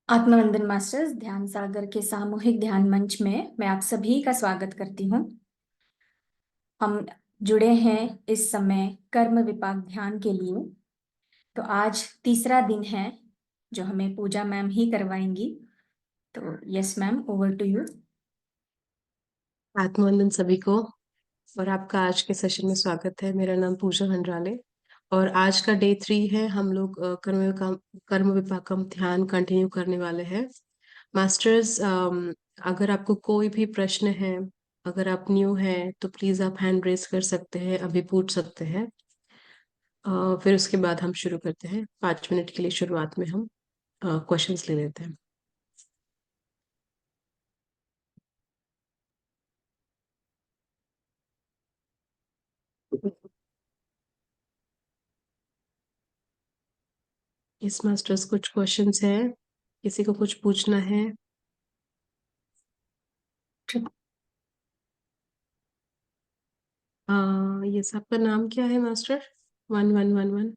आत्मवंदन masters ध्यान सागर के सामूहिक ध्यान मंच में मैं आप सभी का स्वागत करती हूँ। हम जुड़े हैं इस समय कर्म विपाक ध्यान के लिए। तो आज तीसरा दिन है जो हमें पूजा मैम ही करवाएंगी। तो yes ma'am, over to you. आत्मवंदन सभी को और आपका आज के सेशन में स्वागत है। मेरा नाम पूजा हंड्राले और आज का डे 3 है। हम लोग कर्म विपाकम ध्यान कंटिन्यू करने वाले हैं। मास्टर्स, अगर आपको कोई भी प्रश्न है, अगर आप न्यू हैं तो प्लीज आप हैंड रेज कर सकते हैं, अभी पूछ सकते हैं। फिर उसके बाद हम शुरू करते हैं। 5 मिनट के लिए शुरुआत में हम क्वेश्चंस ले लेते हैं। इस मास्टर्स कुछ क्वेश्चंस है, किसी को कुछ पूछना है? ये सबका नाम क्या है मास्टर? 1111।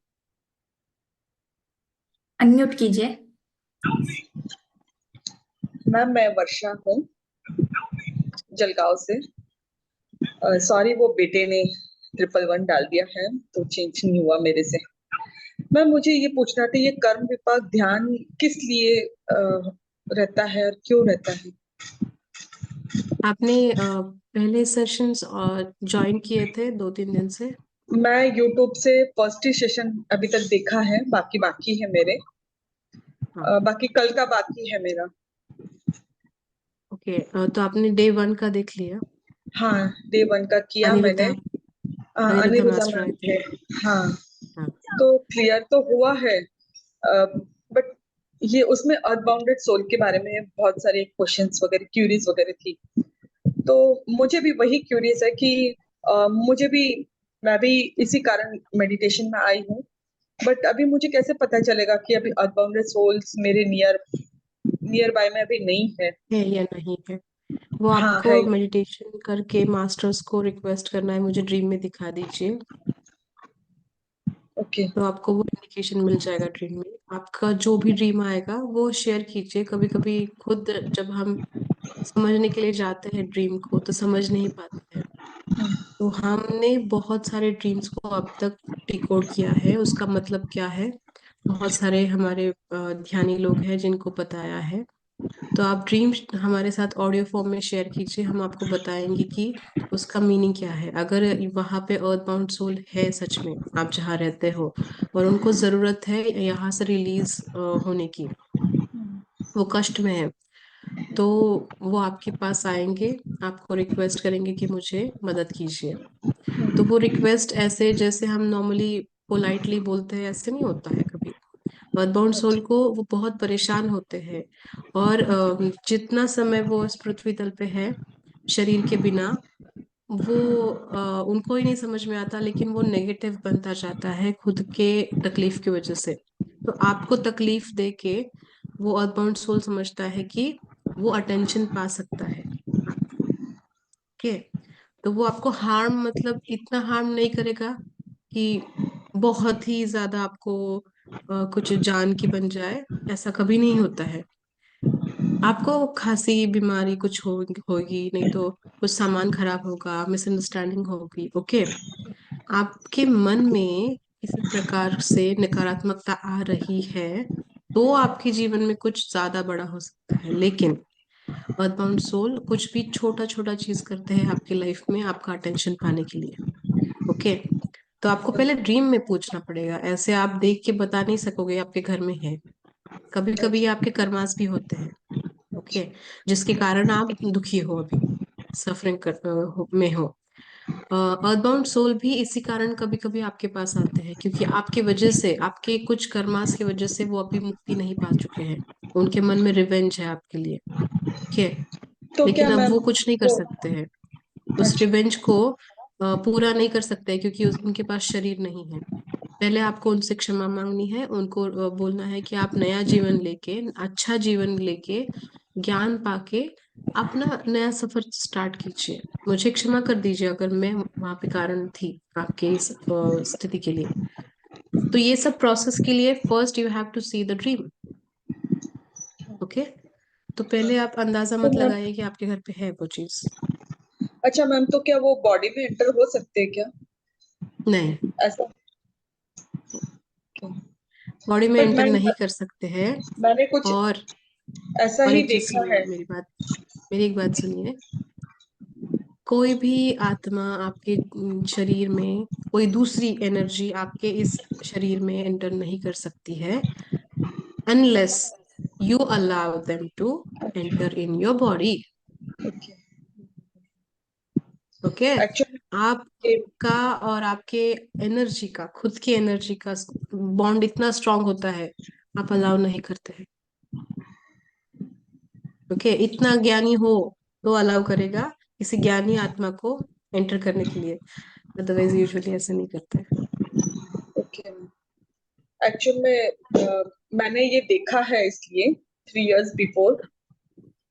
अनम्यूट कीजिए। मैम मैं वर्षा हूँ, जलगांव से। सॉरी, वो बेटे ने 111 डाल दिया है तो चेंज नहीं हुआ मेरे से। मैम मुझे ये पूछना था, ये कर्म विपाक ध्यान किस लिए रहता है और क्यों रहता है? आपने पहले सेशंस ज्वाइन किए थे 2-3 दिन से? मैं यूट्यूब से फर्स्ट ही सेशन अभी तक देखा है, बाकी बाकी है मेरे। हाँ। बाकी कल का बाकी है मेरा। ओके, तो आपने डे 1 का देख लिया? हाँ, डे 1 का किया मैंने। अनिरुद्धा अनिरुद्धा अनिरुद्धा मास्टर मैम आए थे। थे। हाँ, हाँ। तो क्लियर तो हुआ है, बट ये उसमें अनबाउंडेड सोल के बारे में बहुत सारे क्वेश्चंस वगैरह, क्यूरीज वगैरह थी। तो मुझे भी वही क्यूरियस है कि मुझे भी, मैं भी इसी कारण मेडिटेशन में आई हूँ। बट अभी मुझे कैसे पता चलेगा कि अभी अनबाउंडेड सोल्स मेरे नियर बाय में अभी नहीं है? है या नहीं है? वो हाँ है। आपको मेडिटेशन करके मास्टर्स को रिक्वेस्ट करना है, मुझे ड्रीम में दिखा दीजिए। ओके। तो आपको वो इंडिकेशन मिल जाएगा ड्रीम में। आपका जो भी ड्रीम आएगा वो शेयर कीजिए। कभी कभी खुद जब हम समझने के लिए जाते हैं ड्रीम को तो समझ नहीं पाते हैं। तो हमने बहुत सारे ड्रीम्स को अब तक डिकोड किया है, उसका मतलब क्या है। बहुत सारे हमारे ध्यानी लोग हैं जिनको बताया है। तो आप ड्रीम हमारे साथ ऑडियो फॉर्म में शेयर कीजिए, हम आपको बताएंगे कि उसका मीनिंग क्या है। अगर वहां पे अर्थ बाउंड सोल है सच में, आप जहाँ रहते हो, और उनको जरूरत है यहाँ से रिलीज होने की, वो कष्ट में है, तो वो आपके पास आएंगे, आपको रिक्वेस्ट करेंगे कि मुझे मदद कीजिए। तो वो रिक्वेस्ट ऐसे जैसे हम नॉर्मली पोलाइटली बोलते हैं ऐसे नहीं होता है कभी। अर्थबाउंड सोल को वो बहुत परेशान होते हैं, और जितना समय वो इस पृथ्वी तल पे है शरीर के बिना, वो उनको ही नहीं समझ में आता, लेकिन वो नेगेटिव बनता जाता है खुद के तकलीफ की वजह से। तो आपको तकलीफ दे के वो अर्थबाउंड सोल समझता है कि वो अटेंशन पा सकता है। ओके, तो वो आपको हार्म, मतलब इतना हार्म नहीं करेगा कि बहुत ही ज्यादा आपको कुछ जान की बन जाए। ऐसा कभी नहीं होता है। आपको खांसी बीमारी कुछ होगी नहीं तो कुछ सामान खराब होगा, मिसअंडरस्टैंडिंग होगी। ओके, आपके मन में किसी प्रकार से नकारात्मकता आ रही है तो आपके जीवन में कुछ ज्यादा बड़ा हो सकता है। लेकिन अर्थबाउंड सोल कुछ भी छोटा छोटा चीज करते हैं आपकी लाइफ में आपका अटेंशन पाने के लिए। ओके, तो आपको पहले ड्रीम में पूछना पड़ेगा, ऐसे आप देख के बता नहीं सकोगे आपके घर में है। कभी कभी ये आपके कर्मास भी होते हैं। ओके, जिसके कारण आप दुखी हो, अभी सफरिंग में हो। अर्थबाउंड सोल भी इसी कारण कभी कभी आपके पास आते हैं, क्योंकि आपकी वजह से, आपके कुछ कर्मास की वजह से वो अभी मुक्ति नहीं पा चुके हैं। उनके मन में रिवेंज है आपके लिए। ठीक है, तो क्या लेकिन अब मैम वो कुछ नहीं कर वो, सकते हैं। उस अच्छा, रिवेंज को पूरा नहीं कर सकते, क्योंकि उनके पास शरीर नहीं है। पहले आपको उनसे क्षमा मांगनी है, उनको बोलना है कि आप नया जीवन लेके, अच्छा जीवन लेके, ज्ञान पाके अपना नया सफर स्टार्ट कीजिए। मुझे क्षमा कर दीजिए अगर मैं वहां पे कारण थी आपके इस स्थिति के लिए। तो ये सब प्रोसेस के लिए first you have to see the dream. Okay, तो पहले आप अंदाजा तो मत मैम, लगाइए कि आपके घर पे है वो चीज। अच्छा मैम, तो क्या वो बॉडी में एंटर हो सकते हैं क्या, नहीं, ऐसा? बॉडी में बट एंटर मैं, नहीं कर सकते हैं। मैंने कुछ और ऐसा और ही एक चीज देखा सुनिए है। मेरी बात, मेरी एक बात सुनिए। कोई भी आत्मा आपके शरीर में, कोई दूसरी एनर्जी आपके इस शरीर में एंटर नहीं कर सकती है unless you allow them to enter in your body. Okay. Okay, actually, आपका और आपके एनर्जी का, खुद की एनर्जी का बॉन्ड इतना स्ट्रांग होता है, आप अलाउ नहीं करते हैं। ओके, इतना ज्ञानी हो तो अलाउ करेगा किसी ज्ञानी आत्मा को एंटर करने के लिए, अदरवाइज यूजुअली ऐसे नहीं करते। ओके, एक्चुअल में मैंने ये देखा है इसलिए 3 इयर्स बिफोर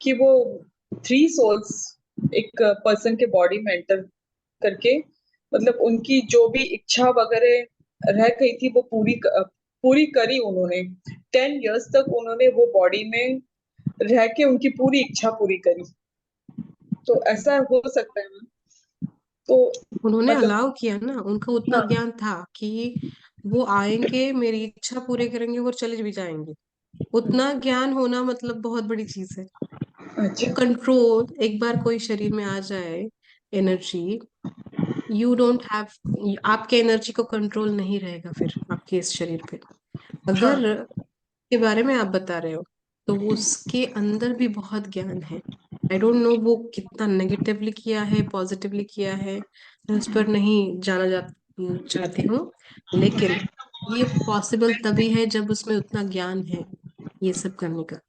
कि वो 3 सोल्स एक पर्सन के बॉडी में एंटर करके, मतलब उनकी जो भी इच्छा वगैरह रह गई थी वो पूरी करी उन्होंने। 10 इयर्स तक उन्होंने वो बॉडी में रह के उनकी पूरी इच्छा पूरी करी। तो ऐसा हो सकता है ना? तो उन्होंने मतलब, अलाउ किया ना, उनका उतना हाँ, ज्ञान था कि वो आएंगे, मेरी इच्छा पूरे करेंगे और चले भी जाएंगे। उतना ज्ञान होना मतलब बहुत बड़ी चीज है। वो अच्छा, कंट्रोल, एक बार कोई शरीर में आ जाए एनर्जी, यू डोंट हैव, आपके एनर्जी को कंट्रोल नहीं रहेगा फिर आपके इस शरीर पे। हाँ, अगर के बारे में आप बता रहे हो तो वो उसके अंदर भी बहुत ज्ञान है। आई डोंट नो वो कितना नेगेटिवली किया है, पॉजिटिवली किया है, मैं उस पर नहीं जाना चाहती हूँ। लेकिन ये पॉसिबल तभी है जब उसमें उतना ज्ञान है ये सब करने का।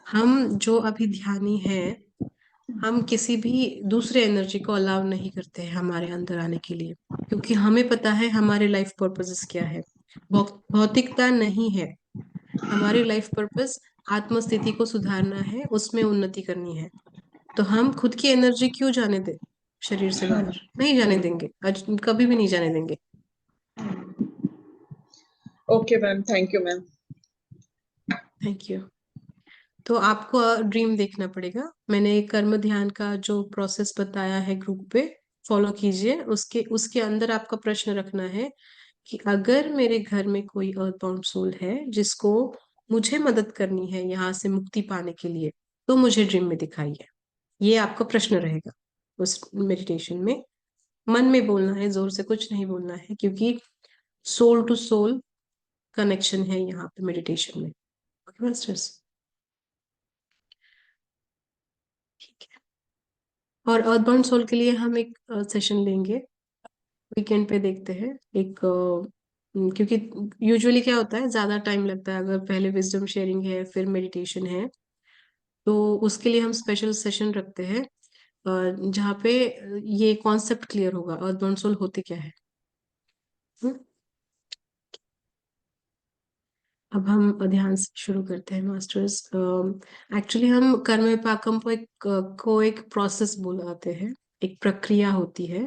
हम जो अभी ध्यानी हैं, हम किसी भी दूसरे एनर्जी को अलाउ नहीं करते हैं हमारे अंदर आने के लिए, क्योंकि हमें पता है हमारे लाइफ पर्पसेस क्या है। भौतिकता नहीं है हमारी लाइफ पर्पस, आत्मस्थिति को सुधारना है, उसमें उन्नति करनी है। तो हम खुद की एनर्जी क्यों जाने दें शरीर से हाँ। बाहर? नहीं जाने देंगे, आज कभी भी नहीं जाने देंगे। Okay ma'am, thank you ma'am. Thank you. तो आपको ड्रीम देखना पड़ेगा। मैंने कर्म ध्यान का जो प्रोसेस बताया है ग्रुप पे, फॉलो कीजिए। उसके उसके अंदर आपका प्रश्न रखना है कि अगर मेरे घर में कोई अर्थबाउंड सोल है जिसको मुझे मदद करनी है यहाँ से मुक्ति पाने के लिए, तो मुझे ड्रीम में दिखाइए। ये आपका प्रश्न रहेगा उस मेडिटेशन में। मन में बोलना है, जोर से कुछ नहीं बोलना है, क्योंकि सोल टू सोल कनेक्शन है यहाँ पे मेडिटेशन में। ओके मास्टर्स, ठीक है। और अर्थबाउंड सोल के लिए हम एक सेशन लेंगे वीकेंड पे, देखते हैं एक क्योंकि यूजुअली क्या होता है, ज्यादा टाइम लगता है। अगर पहले विजडम शेयरिंग है फिर मेडिटेशन है, तो उसके लिए हम स्पेशल सेशन रखते हैं जहाँ पे ये कॉन्सेप्ट क्लियर होगा अर्थबाउंड सोल होते क्या है। हम्म? अब हम ध्यान से शुरू करते हैं मास्टर्स। एक्चुअली हम कर्म पाकम को एक प्रोसेस बुलाते हैं, एक प्रक्रिया होती है।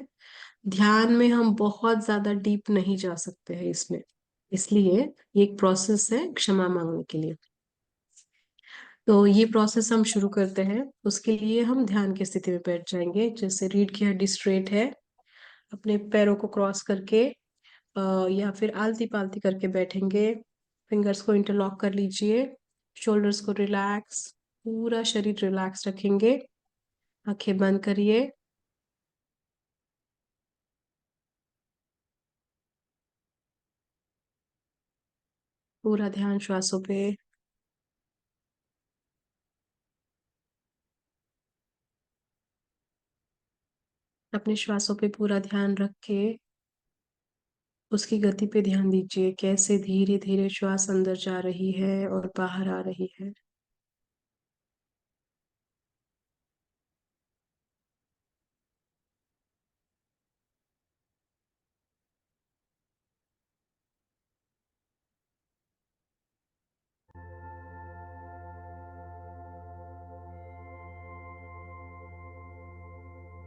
ध्यान में हम बहुत ज्यादा डीप नहीं जा सकते हैं इसमें, इसलिए ये एक प्रोसेस है क्षमा मांगने के लिए। तो ये प्रोसेस हम शुरू करते हैं। उसके लिए हम ध्यान की स्थिति में बैठ जाएंगे, जैसे रीढ़ की हड्डी स्ट्रेट है, अपने पैरों को क्रॉस करके या फिर आलती पालती करके बैठेंगे। फिंगर्स को इंटरलॉक कर लीजिए, शोल्डर्स को रिलैक्स, पूरा शरीर रिलैक्स रखेंगे। आंखें बंद करिए। पूरा ध्यान श्वासों पे। अपने श्वासों पे पूरा ध्यान रख के उसकी गति पे ध्यान दीजिए, कैसे धीरे धीरे श्वास अंदर जा रही है और बाहर आ रही है।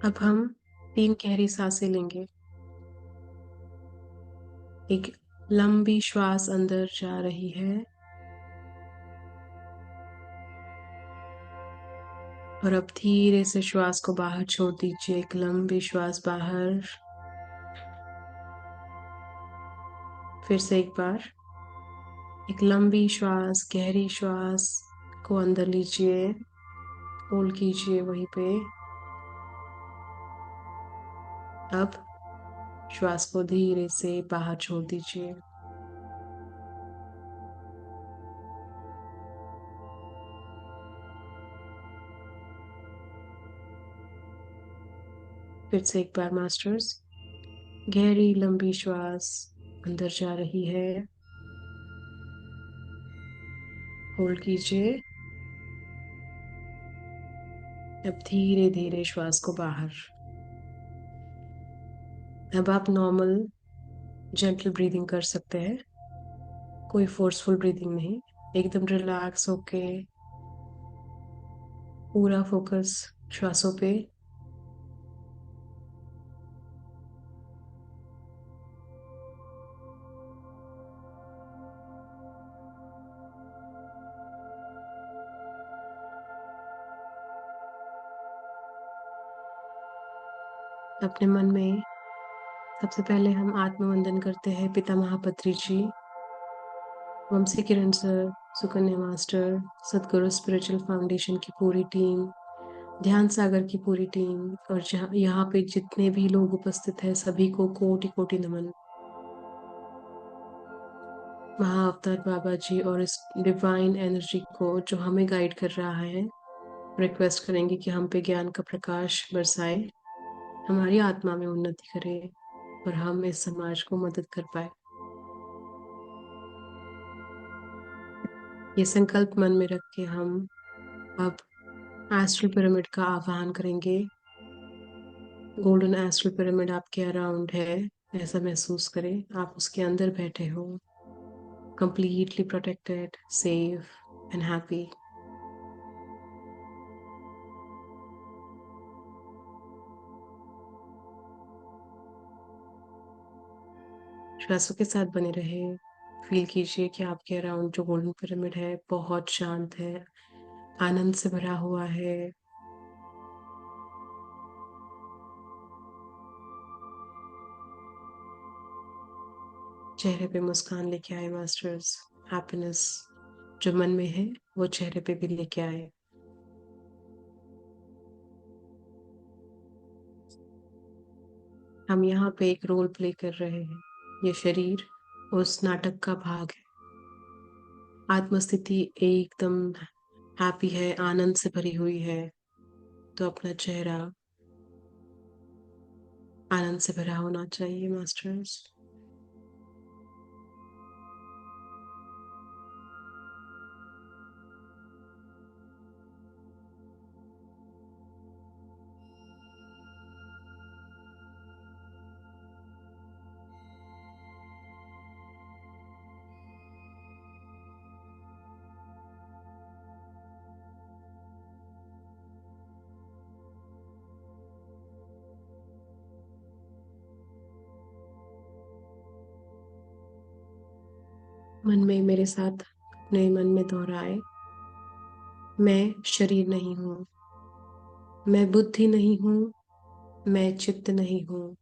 अब हम 3 गहरी सांसें लेंगे। एक लंबी श्वास अंदर जा रही है, और अब धीरे से श्वास को बाहर छोड़ दीजिए। एक लंबी श्वास बाहर। फिर से एक बार एक लंबी श्वास, गहरी श्वास को अंदर लीजिए, होल्ड कीजिए वहीं पे। अब श्वास को धीरे से बाहर छोड़ दीजिए। फिर से एक बार मास्टर्स, गहरी लंबी श्वास अंदर जा रही है, होल्ड कीजिए। अब धीरे धीरे श्वास को बाहर। अब आप नॉर्मल जेंटल ब्रीदिंग कर सकते हैं, कोई फोर्सफुल ब्रीदिंग नहीं, एकदम रिलैक्स होके पूरा फोकस श्वासों पे। अपने मन में सबसे पहले हम आत्मवंदन करते हैं पिता महापत्री जी, वंशी किरण सर, सुकन्या मास्टर, सदगुरु स्पिरिचुअल फाउंडेशन की पूरी टीम, ध्यान सागर की पूरी टीम, और जहाँ यहाँ पे जितने भी लोग उपस्थित हैं सभी को कोटि कोटि नमन। महाअवतार बाबा जी और इस डिवाइन एनर्जी को जो हमें गाइड कर रहा है, रिक्वेस्ट करेंगे कि हम पे ज्ञान का प्रकाश बरसाए, हमारी आत्मा में उन्नति करे और हम इस समाज को मदद कर पाए। ये संकल्प मन में रख के हम अब एस्ट्रल पिरामिड का आवाहन करेंगे। गोल्डन एस्ट्रल पिरामिड आपके अराउंड है, ऐसा महसूस करें आप उसके अंदर बैठे हो, completely protected, safe and happy. श्वासों के साथ बने रहे। फील कीजिए कि आपके अराउंड जो गोल्डन पिरामिड है बहुत शांत है, आनंद से भरा हुआ है। चेहरे पे मुस्कान लेके आए मास्टर्स, हैप्पीनेस जो मन में है वो चेहरे पे भी लेके आए। हम यहाँ पे एक रोल प्ले कर रहे हैं, ये शरीर उस नाटक का भाग है। आत्मस्थिति एकदम हैप्पी है, आनंद से भरी हुई है, तो अपना चेहरा आनंद से भरा होना चाहिए मास्टर्स। मन में मेरे साथ अपने मन में दोहराए, मैं शरीर नहीं हूँ, मैं बुद्धि नहीं हूँ, मैं चित्त नहीं हूँ,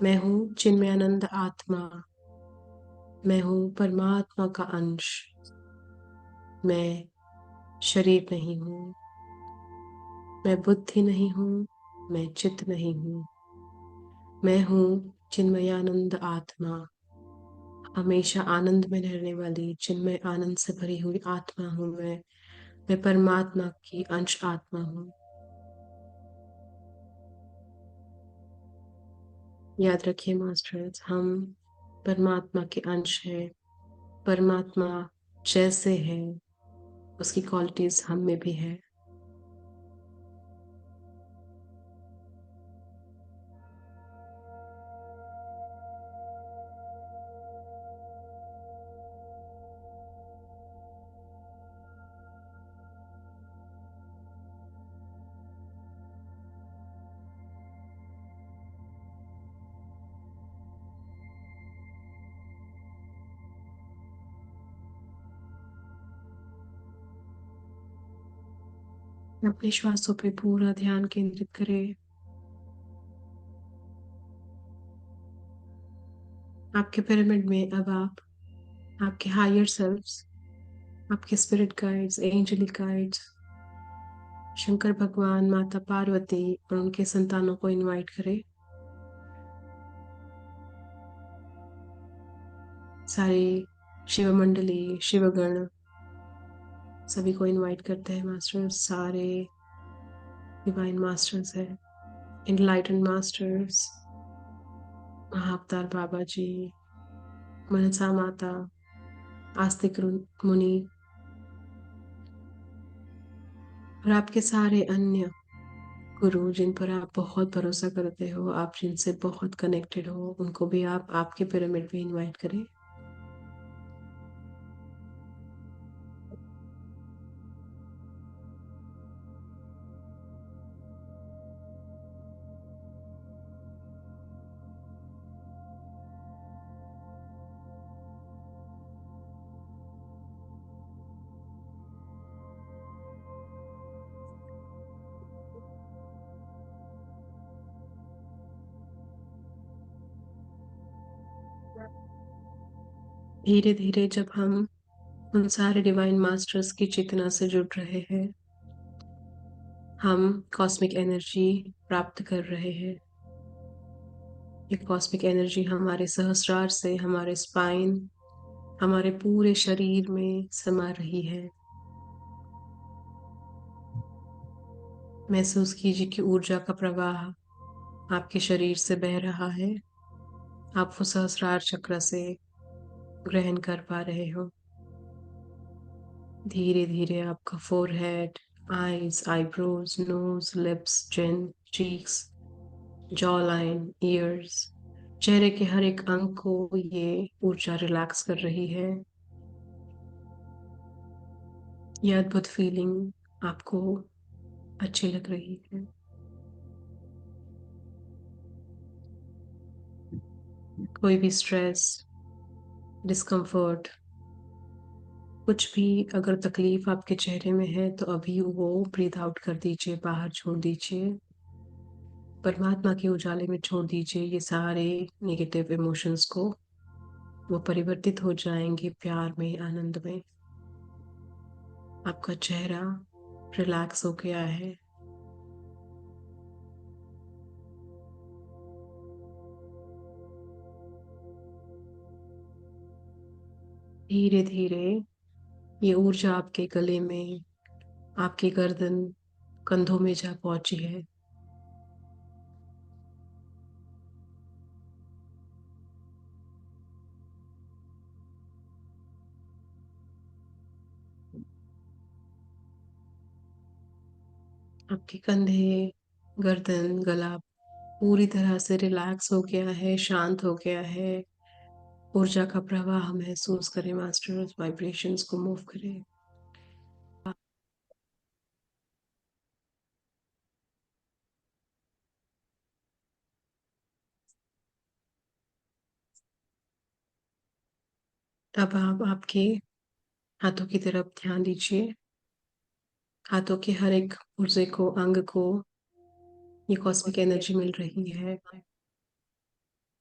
मैं हूँ चिन्मयानंद आत्मा, मैं हूँ परमात्मा का अंश, मैं शरीर नहीं हूँ, मैं बुद्धि नहीं हूँ, मैं चित्त नहीं हूँ, मैं हूँ चिन्मयानंद आत्मा, हमेशा आनंद में रहने वाली चिन्मय आनंद से भरी हुई आत्मा हूँ मैं परमात्मा की अंश आत्मा हूँ। याद रखिए मास्टर्स, हम परमात्मा के अंश हैं, परमात्मा जैसे है उसकी क्वालिटीज हम में भी है। अपने श्वासों पे पूरा ध्यान केंद्रित करें। आपके पिरामिड में अब आप आपके हायर सेल्फ्स, आपके spirit guides, angelic guides, Shankar भगवान, माता पार्वती और उनके संतानों को इनवाइट करें। सारी शिव मंडली, शिवगण सभी को इनवाइट करते हैं मास्टर्स। सारे डिवाइन मास्टर्स हैं, एनलाइटन मास्टर्स, महाअवतार बाबा जी, मनसा माता, आस्तिक मुनि और आपके सारे अन्य गुरु जिन पर आप बहुत भरोसा करते हो, आप जिनसे बहुत कनेक्टेड हो, उनको भी आप आपके पिरामिड में इनवाइट करें। धीरे धीरे जब हम उन सारे डिवाइन मास्टर्स की चेतना से जुड़ रहे हैं, हम कॉस्मिक एनर्जी प्राप्त कर रहे हैं। ये कॉस्मिक एनर्जी हमारे सहस्रार से हमारे स्पाइन, हमारे पूरे शरीर में समा रही है। महसूस कीजिए कि ऊर्जा का प्रवाह आपके शरीर से बह रहा है। आप वो सहस्रार चक्र से ग्रहण कर पा रहे हो। धीरे धीरे आपका forehead, eyes, eyebrows, nose, lips, chin, cheeks, jawline, ears, चेहरे के हर एक अंग को ये ऊर्जा रिलैक्स कर रही है। ये अद्भुत फीलिंग आपको अच्छी लग रही है। कोई भी स्ट्रेस, डिस्कम्फर्ट, कुछ भी अगर तकलीफ आपके चेहरे में है तो अभी वो ब्रीथ आउट कर दीजिए, बाहर छोड़ दीजिए, परमात्मा के उजाले में छोड़ दीजिए ये सारे नेगेटिव इमोशंस को। वो परिवर्तित हो जाएंगे प्यार में, आनंद में। आपका चेहरा रिलैक्स हो गया है। धीरे धीरे ये ऊर्जा आपके गले में, आपकी गर्दन, कंधों में जा पहुंची है। आपके कंधे, गर्दन, गला पूरी तरह से रिलैक्स हो गया है, शांत हो गया है। ऊर्जा का प्रवाह महसूस करें मास्टर्स, वाइब्रेशंस को मूव करें। अब आप आपके हाथों की तरफ ध्यान दीजिए। हाथों के हर एक पुर्जे को, अंग को ये कॉस्मिक एनर्जी मिल रही है।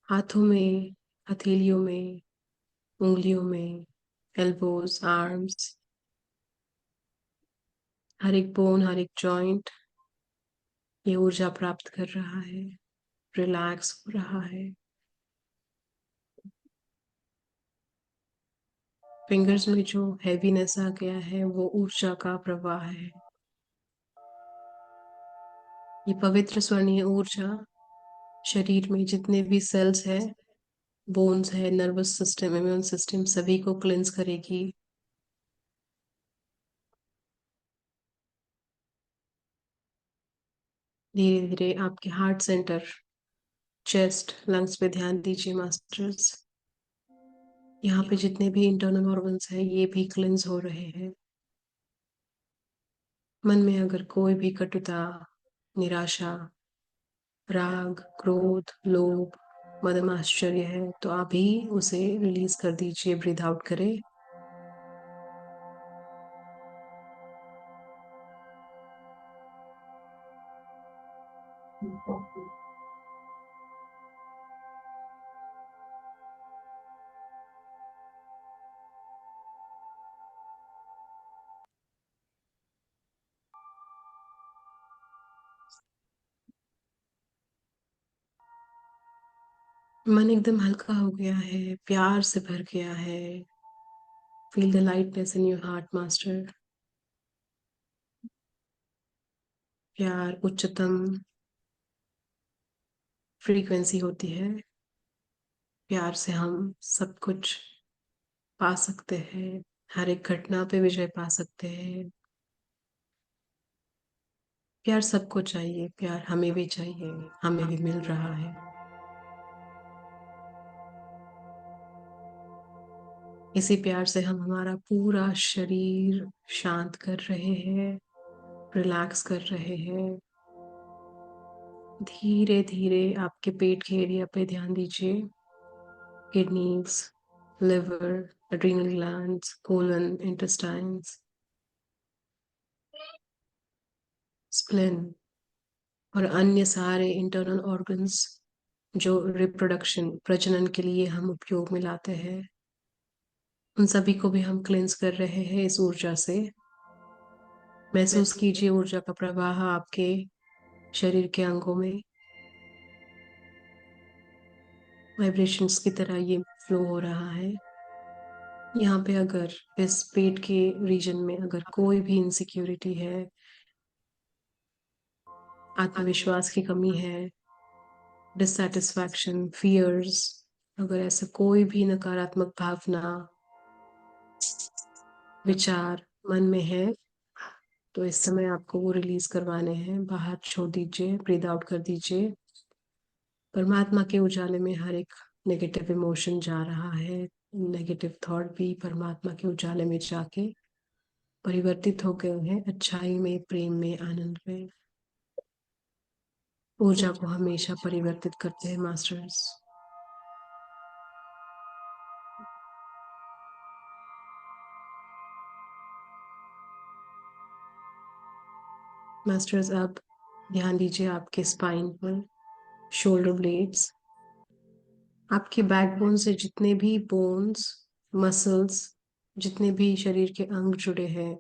हाथों में, हथेलियों में, उंगलियों में, एल्बोज, आर्म्स, हर एक बोन, हर एक जॉइंट ये ऊर्जा प्राप्त कर रहा है, रिलैक्स हो रहा है। फिंगर्स में जो हैवीनेस आ गया है वो ऊर्जा का प्रवाह है। ये पवित्र स्वर्णीय ऊर्जा शरीर में जितने भी सेल्स है, बोन्स है, नर्वस सिस्टम, इम्यून सिस्टम सभी को क्लिंस करेगी। धीरे धीरे आपके हार्ट सेंटर, चेस्ट, लंग्स पे ध्यान दीजिए मास्टर्स। यहाँ पे जितने भी इंटरनल ऑर्गन्स हैं ये भी क्लिंस हो रहे हैं। मन में अगर कोई भी कटुता, निराशा, राग, क्रोध, लोभ, मदम, आश्चर्य है तो अभी उसे रिलीज कर दीजिए, ब्रीथ आउट करें। मन एकदम हल्का हो गया है, प्यार से भर गया है। Feel the lightness in your heart master. प्यार उच्चतम फ्रीक्वेंसी होती है। प्यार से हम सब कुछ पा सकते हैं, हर एक घटना पे विजय पा सकते हैं। प्यार सबको चाहिए, प्यार हमें भी चाहिए, हमें भी मिल रहा है। इसी प्यार से हम हमारा पूरा शरीर शांत कर रहे हैं, रिलैक्स कर रहे हैं। धीरे धीरे आपके पेट के एरिया पे ध्यान दीजिए। Kidneys, liver, adrenal glands, colon, intestines, spleen और अन्य सारे इंटरनल ऑर्गन्स जो रिप्रोडक्शन प्रजनन के लिए हम उपयोग में लाते हैं, उन सभी को भी हम क्लेंस कर रहे हैं इस ऊर्जा से। महसूस कीजिए ऊर्जा का प्रवाह आपके शरीर के अंगों में। वाइब्रेशंस की तरह ये फ्लो हो रहा है। यहाँ पे अगर इस पेट के रीजन में अगर कोई भी इनसिक्योरिटी है, आत्मविश्वास की कमी है, डिससेटिस्फैक्शन, फियर्स, अगर ऐसा कोई भी नकारात्मक भावना, विचार मन में है, तो इस समय आपको वो रिलीज करवाने हैं। बाहर छोड़ दीजिए, ब्रीद आउट कर दीजिए। परमात्मा के उजाले में हर एक नेगेटिव इमोशन जा रहा है। नेगेटिव थॉट भी परमात्मा के उजाले में जाके परिवर्तित हो गए हैं अच्छाई में, प्रेम में, आनंद में। ऊर्जा को हमेशा परिवर्तित करते हैं मास्टर्स। मास्टर्स अब ध्यान दीजिए आपके स्पाइन पर, शोल्डर ब्लेड्स, आपके बैकबोन से जितने भी बोन्स, मसल्स, जितने भी शरीर के अंग जुड़े हैं,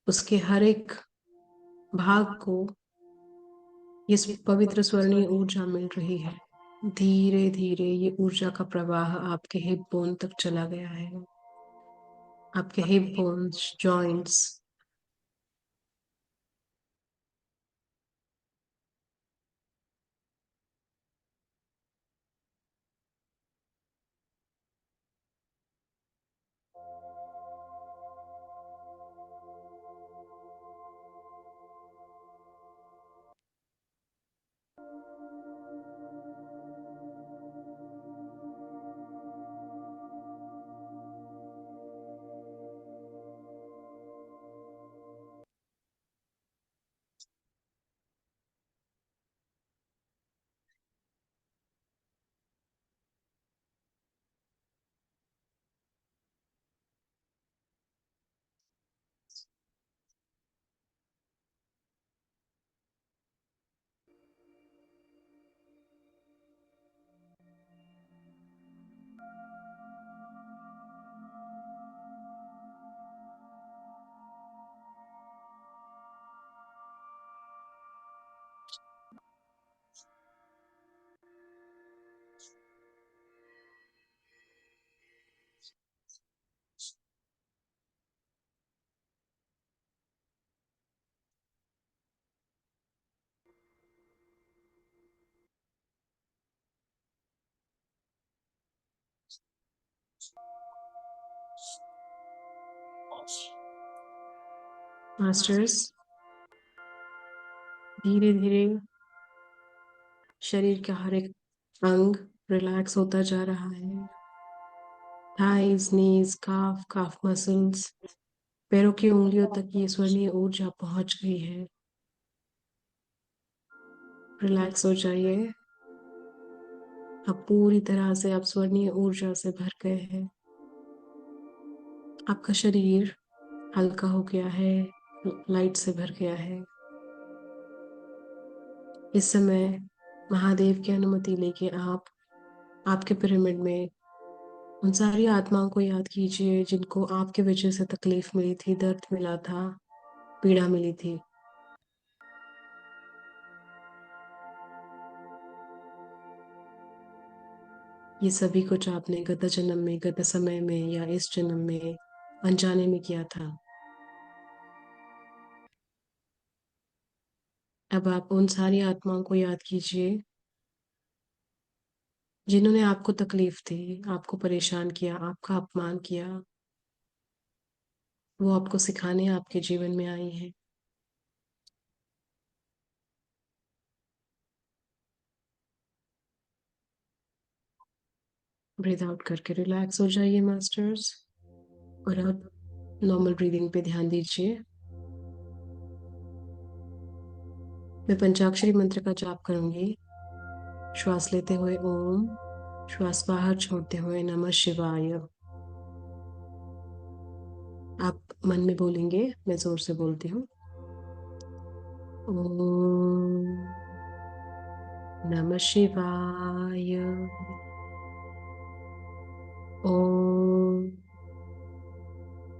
उसके हर एक भाग को इस पवित्र स्वर्णीय ऊर्जा मिल रही है। धीरे धीरे ये ऊर्जा का प्रवाह आपके हिप बोन तक चला गया है। आपके हिप बोन्स, जॉइंट्स, मास्टर्स धीरे धीरे शरीर का हर एक अंग रिलैक्स होता जा रहा है। थाइज, नीज, काफ, काफ मसल्स, पैरों की उंगलियों तक ये स्वर्णीय ऊर्जा पहुंच गई है। रिलैक्स हो जाइए। अब पूरी तरह से आप स्वर्णीय ऊर्जा से भर गए हैं। आपका शरीर हल्का हो गया है, लाइट से भर गया है। इस समय महादेव की अनुमति लेके आप आपके पिरामिड में उन सारी आत्माओं को याद कीजिए जिनको आपके वजह से तकलीफ मिली थी, दर्द मिला था, पीड़ा मिली थी। ये सभी कुछ आपने गत जन्म में, गत समय में या इस जन्म में अनजाने में किया था। अब आप उन सारी आत्माओं को याद कीजिए जिन्होंने आपको तकलीफ दी, आपको परेशान किया, आपका अपमान किया। वो आपको सिखाने आपके जीवन में आई हैं। ब्रीथ आउट करके रिलैक्स हो जाइए मास्टर्स, और अब नॉर्मल ब्रीदिंग पे ध्यान दीजिए। मैं पंचाक्षरी मंत्र का जाप करूंगी। श्वास लेते हुए ओम, श्वास बाहर छोड़ते हुए नमः शिवाय। आप मन में बोलेंगे, मैं जोर से बोलती हूँ। ओम नमः शिवाय। ओम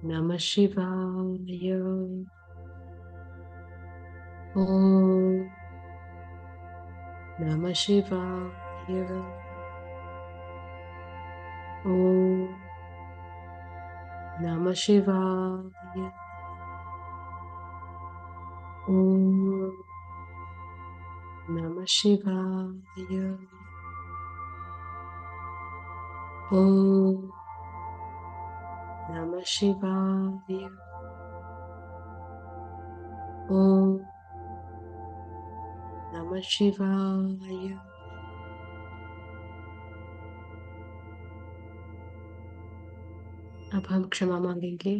नमः शिवाय। ओम नमः शिवाय। ओम नमः शिवाय। ओम नमः शिवाय। ओम नमः शिवाय। ओम नमः शिवाय। अब हम क्षमा मांगेंगे।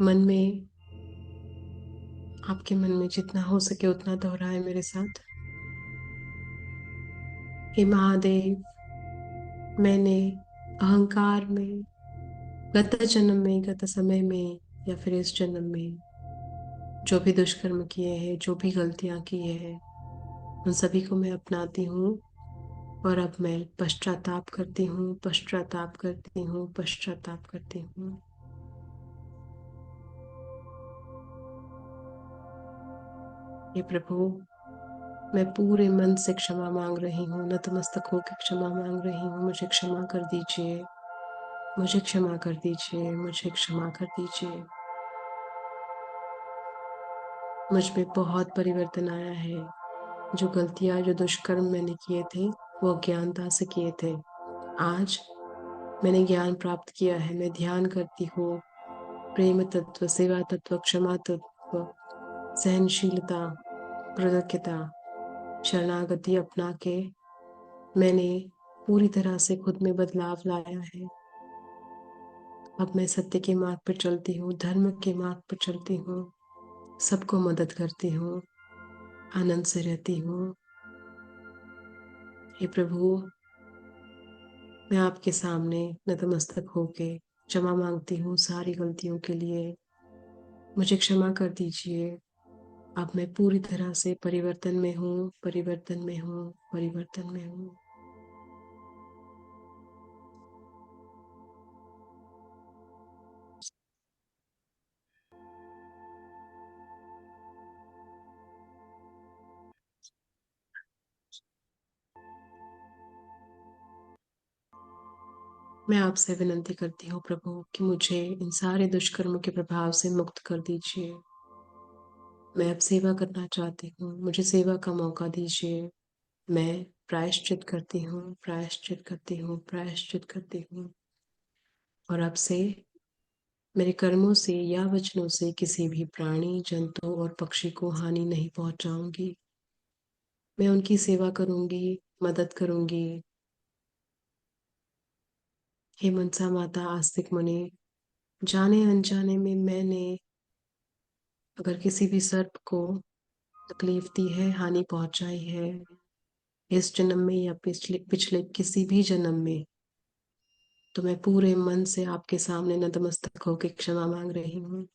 मन में, आपके मन में जितना हो सके उतना दोहराए मेरे साथ। हे महादेव, मैंने अहंकार में, गत जन्म में, गत समय में या फिर इस जन्म में जो भी दुष्कर्म किए हैं, जो भी गलतियां की है, उन सभी को मैं अपनाती हूँ। और अब मैं पश्चाताप करती हूँ, पश्चाताप करती हूँ, पश्चाताप करती हूँ। हे प्रभु, मैं पूरे मन से क्षमा मांग रही हूँ, नतमस्तक होकर क्षमा मांग रही हूँ। मुझे क्षमा कर दीजिए, मुझे क्षमा कर दीजिए, मुझे क्षमा कर दीजिए। मुझ में बहुत परिवर्तन आया है। जो गलतियां, जो दुष्कर्म मैंने किए थे, वो अज्ञानता से किए थे। आज मैंने ज्ञान प्राप्त किया है। मैं ध्यान करती हूँ। प्रेम तत्व, सेवा तत्व, क्षमा तत्व, सहनशीलता, कृतज्ञता, शरणागति अपना के मैंने पूरी तरह से खुद में बदलाव लाया है। अब मैं सत्य के मार्ग पर चलती हूँ, धर्म के मार्ग पर चलती हूँ, सबको मदद करती हूँ, आनंद से रहती हूँ। हे प्रभु, मैं आपके सामने नतमस्तक होके क्षमा मांगती हूँ सारी गलतियों के लिए। मुझे क्षमा कर दीजिए। अब मैं पूरी तरह से परिवर्तन में हूँ, परिवर्तन में हूँ, परिवर्तन में हूँ। मैं आपसे विनती करती हूँ प्रभु कि मुझे इन सारे दुष्कर्मों के प्रभाव से मुक्त कर दीजिए। मैं अब सेवा करना चाहती हूँ, मुझे सेवा का मौका दीजिए। मैं प्रायश्चित करती हूँ, प्रायश्चित करती हूँ, प्रायश्चित करती हूँ। और अब से मेरे कर्मों से या वचनों से किसी भी प्राणी, जंतु और पक्षी को हानि नहीं पहुंचाऊंगी। मैं उनकी सेवा करूंगी, मदद करूंगी। हे मनसा माता, आस्तिक मुनि, जाने अनजाने में मैंने अगर किसी भी सर्प को तकलीफ दी है, हानि पहुंचाई है, इस जन्म में या पिछले पिछले किसी भी जन्म में, तो मैं पूरे मन से आपके सामने नतमस्तक होकर क्षमा मांग रही हूँ।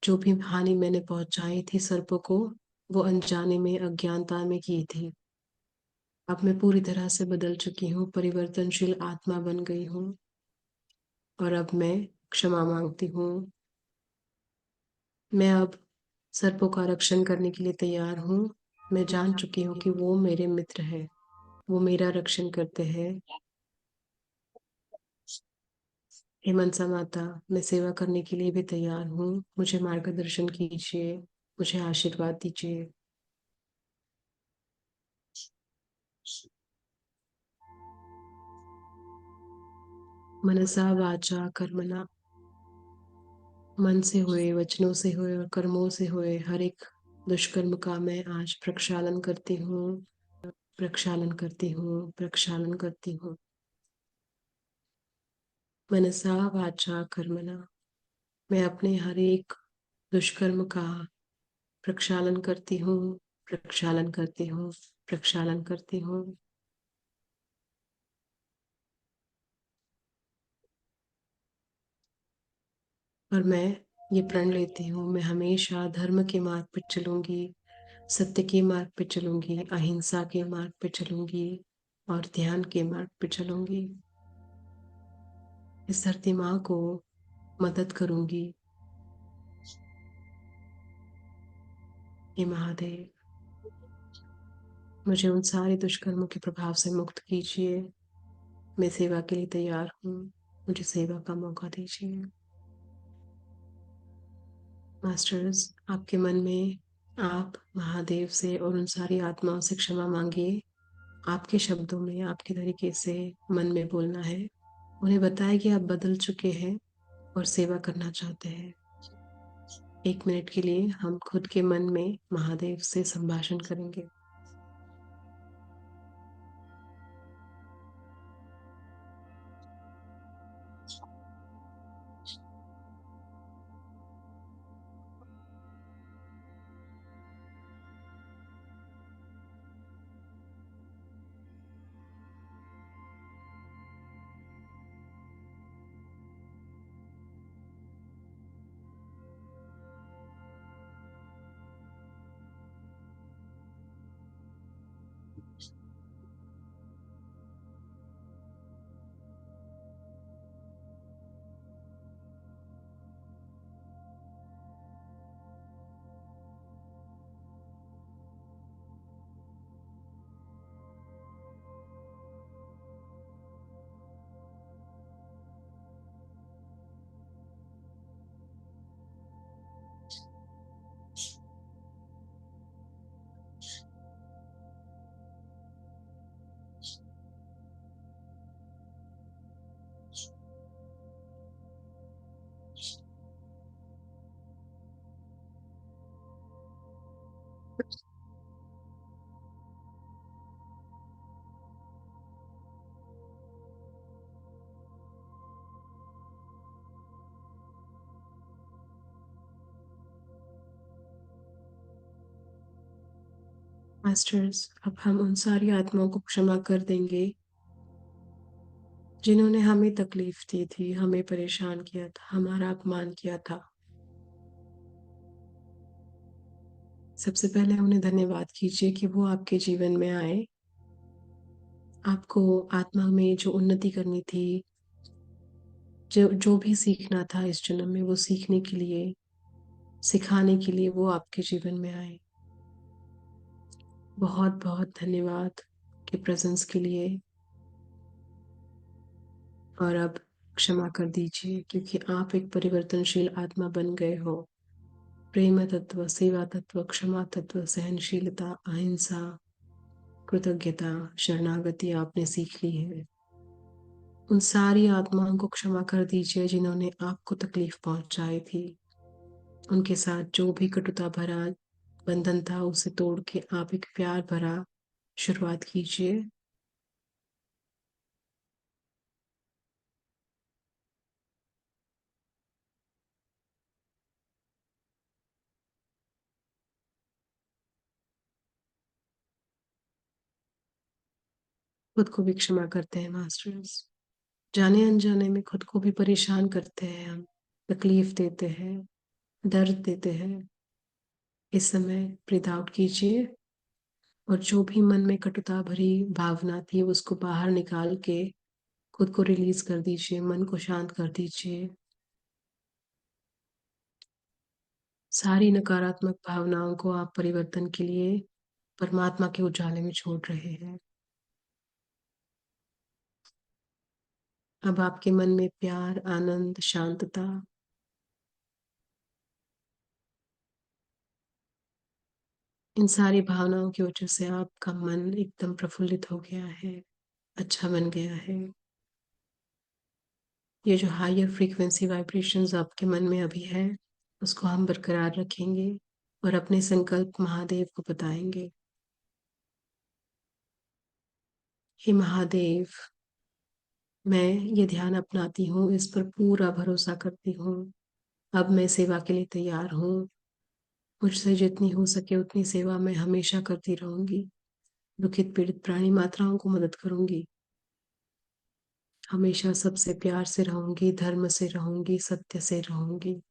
जो भी हानि मैंने पहुंचाई थी सर्पों को, वो अनजाने में, अज्ञानता में की थी। अब मैं पूरी तरह से बदल चुकी हूँ, परिवर्तनशील आत्मा बन गई हूँ। और अब मैं क्षमा मांगती हूँ। मैं अब सर्पों का रक्षण करने के लिए तैयार हूँ। मैं जान चुकी हूँ कि वो मेरे मित्र है। वो मेरा रक्षण करते हैं। हे मनसा माता, मैं सेवा करने के लिए भी तैयार हूँ। मुझे मार्गदर्शन कीजिए, मुझे आशीर्वाद दीजिए। मनसा वाचा कर्मणा, मन से हुए, वचनों से हुए और कर्मों से हुए हर एक दुष्कर्म का मैं आज प्रक्षालन करती हूँ, प्रक्षालन करती हूँ, प्रक्षालन करती हूँ। मनसा वाचा कर्मणा, मैं अपने हर एक दुष्कर्म का प्रक्षालन करती हूँ, प्रक्षालन करती हूँ, प्रक्षालन करती हूँ। और मैं ये प्रण लेती हूँ, मैं हमेशा धर्म के मार्ग पर चलूंगी, सत्य के मार्ग पे चलूंगी, अहिंसा के मार्ग पे चलूंगी और ध्यान के मार्ग पे चलूंगी। इस धरती माँ को मदद करूंगी। हे महादेव, मुझे उन सारे दुष्कर्मों के प्रभाव से मुक्त कीजिए। मैं सेवा के लिए तैयार हूँ, मुझे सेवा का मौका दीजिए। मास्टर्स, आपके मन में आप महादेव से और उन सारी आत्माओं से क्षमा मांगिए। आपके शब्दों में, आपके तरीके से मन में बोलना है। उन्हें बताया कि आप बदल चुके हैं और सेवा करना चाहते हैं। 1 मिनट के लिए हम खुद के मन में महादेव से संभाषण करेंगे। मास्टर्स, अब हम उन सारी आत्माओं को क्षमा कर देंगे जिन्होंने हमें तकलीफ दी थी, हमें परेशान किया था, हमारा अपमान किया था। सबसे पहले उन्हें धन्यवाद कीजिए कि वो आपके जीवन में आए। आपको आत्मा में जो उन्नति करनी थी, जो जो भी सीखना था इस जन्म में, वो सीखने के लिए, सिखाने के लिए वो आपके जीवन में आए। बहुत बहुत धन्यवाद के प्रेजेंस के लिए। और अब क्षमा कर दीजिए, क्योंकि आप एक परिवर्तनशील आत्मा बन गए हो। प्रेम तत्व, सेवा तत्व, क्षमा तत्व, सहनशीलता, अहिंसा, कृतज्ञता, शरणागति आपने सीख ली है। उन सारी आत्माओं को क्षमा कर दीजिए जिन्होंने आपको तकलीफ पहुंचाई थी। उनके साथ जो भी कटुता भरा बंधन था, उसे तोड़ के आप एक प्यार भरा शुरुआत कीजिए। खुद को भी क्षमा करते हैं मास्टर्स। जाने अनजाने में खुद को भी परेशान करते हैं हम, तकलीफ देते हैं, दर्द देते हैं। इस समय ब्रीथ आउट कीजिए और जो भी मन में कटुता भरी भावना थी उसको बाहर निकाल के खुद को रिलीज कर दीजिए, मन को शांत कर दीजिए। सारी नकारात्मक भावनाओं को आप परिवर्तन के लिए परमात्मा के उजाले में छोड़ रहे हैं। अब आपके मन में प्यार, आनंद, शांतता, इन सारी भावनाओं की वजह से आपका मन एकदम प्रफुल्लित हो गया है, अच्छा बन गया है। ये जो हायर फ्रीक्वेंसी वाइब्रेशंस आपके मन में अभी है, उसको हम बरकरार रखेंगे और अपने संकल्प महादेव को बताएंगे। हे महादेव, मैं ये ध्यान अपनाती हूँ, इस पर पूरा भरोसा करती हूँ। अब मैं सेवा के लिए तैयार हूँ। मुझसे जितनी हो सके उतनी सेवा मैं हमेशा करती रहूंगी। दुखित पीड़ित प्राणी मात्राओं को मदद करूंगी। हमेशा सबसे प्यार से रहूंगी, धर्म से रहूंगी, सत्य से रहूंगी।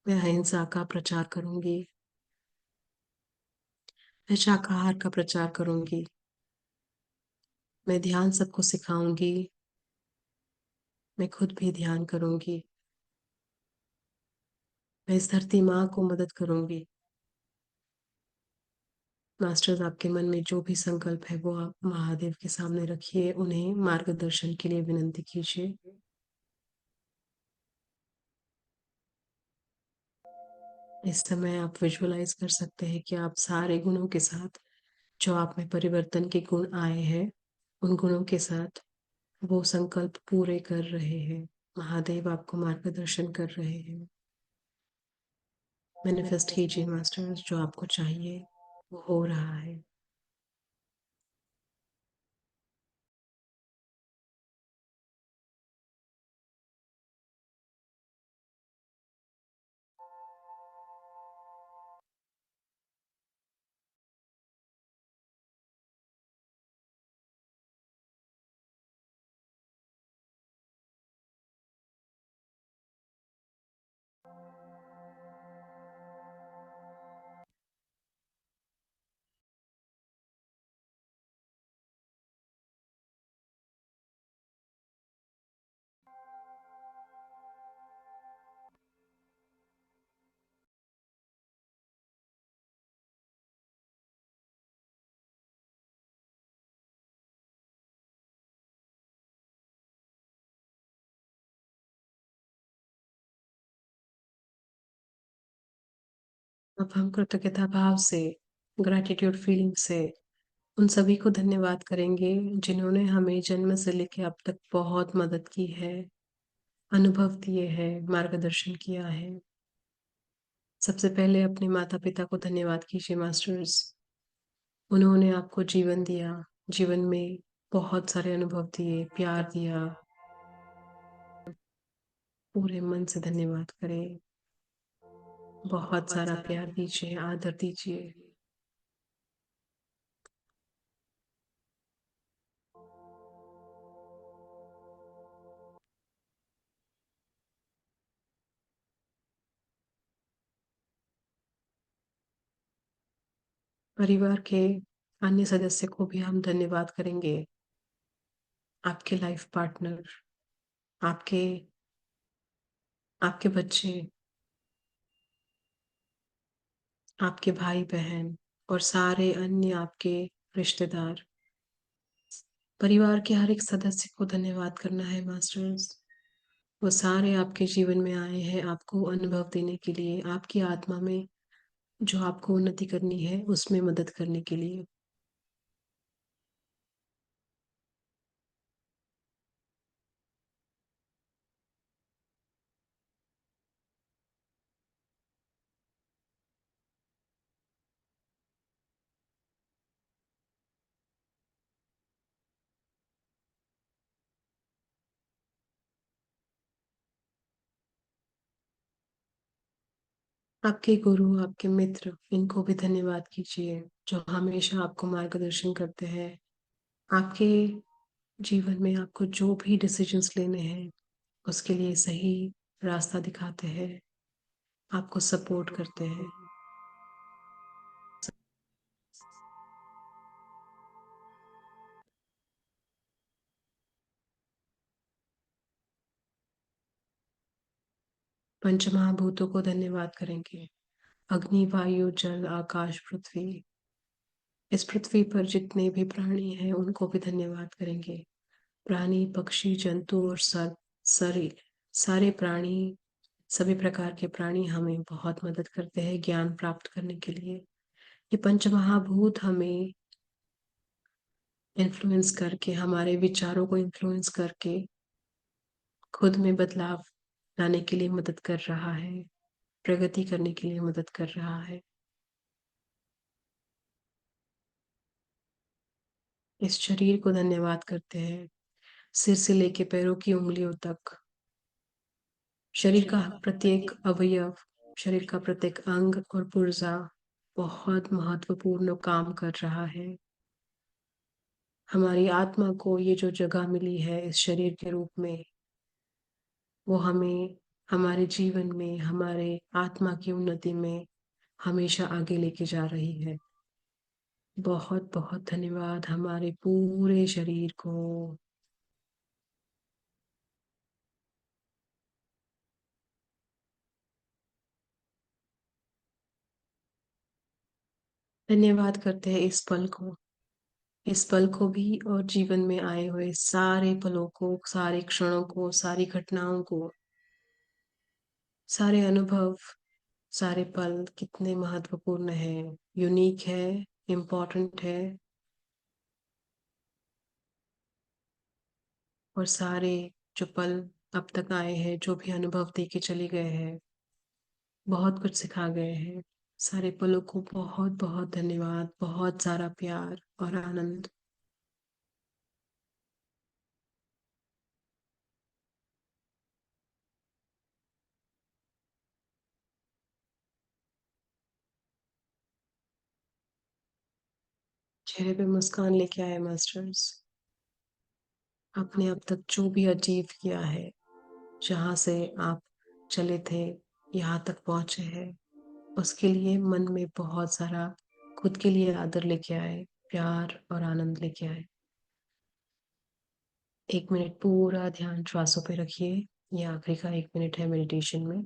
मैं अहिंसा का प्रचार करूंगी। मैं शाकाहार का प्रचार करूंगी। मैं ध्यान सबको सिखाऊंगी। मैं खुद भी ध्यान करूंगी। मैं इस धरती माँ को मदद करूंगी। मास्टर्स, आपके मन में जो भी संकल्प है वो आप महादेव के सामने रखिए, उन्हें मार्गदर्शन के लिए विनती कीजिए। इस समय आप विजुअलाइज कर सकते हैं कि आप सारे गुणों के साथ, जो आप में परिवर्तन के गुण आए हैं, उन गुणों के साथ वो संकल्प पूरे कर रहे हैं। महादेव आपको मार्गदर्शन कर रहे हैं। मैनिफेस्ट कीजिए मास्टर्स, जो आपको चाहिए वो हो रहा है। अब हम कृतज्ञता भाव से, ग्रैटिट्यूड फीलिंग से उन सभी को धन्यवाद करेंगे जिन्होंने हमें जन्म से लेकर अब तक बहुत मदद की है, अनुभव दिए हैं, मार्गदर्शन किया है। सबसे पहले अपने माता पिता को धन्यवाद कीजिए मास्टर्स। उन्होंने आपको जीवन दिया, जीवन में बहुत सारे अनुभव दिए, प्यार दिया। पूरे मन से धन्यवाद करें। बहुत सारा प्यार दीजिए, आदर दीजिए। परिवार के अन्य सदस्य को भी हम धन्यवाद करेंगे। आपके लाइफ पार्टनर, आपके आपके बच्चे, आपके भाई बहन और सारे अन्य आपके रिश्तेदार। परिवार के हर एक सदस्य को धन्यवाद करना है मास्टर्स। वो सारे आपके जीवन में आए हैं आपको अनुभव देने के लिए, आपकी आत्मा में जो आपको उन्नति करनी है उसमें मदद करने के लिए। आपके गुरु, आपके मित्र, इनको भी धन्यवाद कीजिए जो हमेशा आपको मार्गदर्शन करते हैं। आपके जीवन में आपको जो भी डिसीजंस लेने हैं उसके लिए सही रास्ता दिखाते हैं, आपको सपोर्ट करते हैं। पंच महाभूतों को धन्यवाद करेंगे। अग्नि, वायु, जल, आकाश, पृथ्वी। इस पृथ्वी पर जितने भी प्राणी हैं उनको भी धन्यवाद करेंगे। प्राणी, पक्षी, जंतु और सारे प्राणी, सभी प्रकार के प्राणी हमें बहुत मदद करते हैं ज्ञान प्राप्त करने के लिए। ये पंचमहाभूत हमें इन्फ्लुएंस करके, हमारे विचारों को इन्फ्लुएंस करके खुद में बदलाव लाने के लिए मदद कर रहा है, प्रगति करने के लिए मदद कर रहा है। इस शरीर को धन्यवाद करते हैं, सिर से लेके पैरों की उंगलियों तक। शरीर का प्रत्येक अवयव, शरीर का प्रत्येक अंग और पुर्जा बहुत महत्वपूर्ण काम कर रहा है। हमारी आत्मा को ये जो जगह मिली है इस शरीर के रूप में, वो हमें हमारे जीवन में, हमारे आत्मा की उन्नति में हमेशा आगे लेके जा रही है। बहुत बहुत धन्यवाद हमारे पूरे शरीर को। धन्यवाद करते हैं इस पल को भी और जीवन में आए हुए सारे पलों को, सारे क्षणों को, सारी घटनाओं को, सारे अनुभव, सारे पल कितने महत्वपूर्ण है, यूनिक है, इम्पोर्टेंट है। और सारे जो पल अब तक आए हैं, जो भी अनुभव दे के चले गए हैं, बहुत कुछ सिखा गए हैं। सारे पलों को बहुत बहुत धन्यवाद, बहुत सारा प्यार और आनंद। चेहरे पे मुस्कान लेके आए मास्टर्स। आपने अब तक जो भी अचीव किया है, जहाँ से आप चले थे यहाँ तक पहुंचे हैं, उसके लिए मन में बहुत सारा खुद के लिए आदर लेके आए, प्यार और आनंद लेके आए। 1 मिनट पूरा ध्यान श्वासों पे रखिए। ये आखिरी का 1 मिनट है मेडिटेशन में।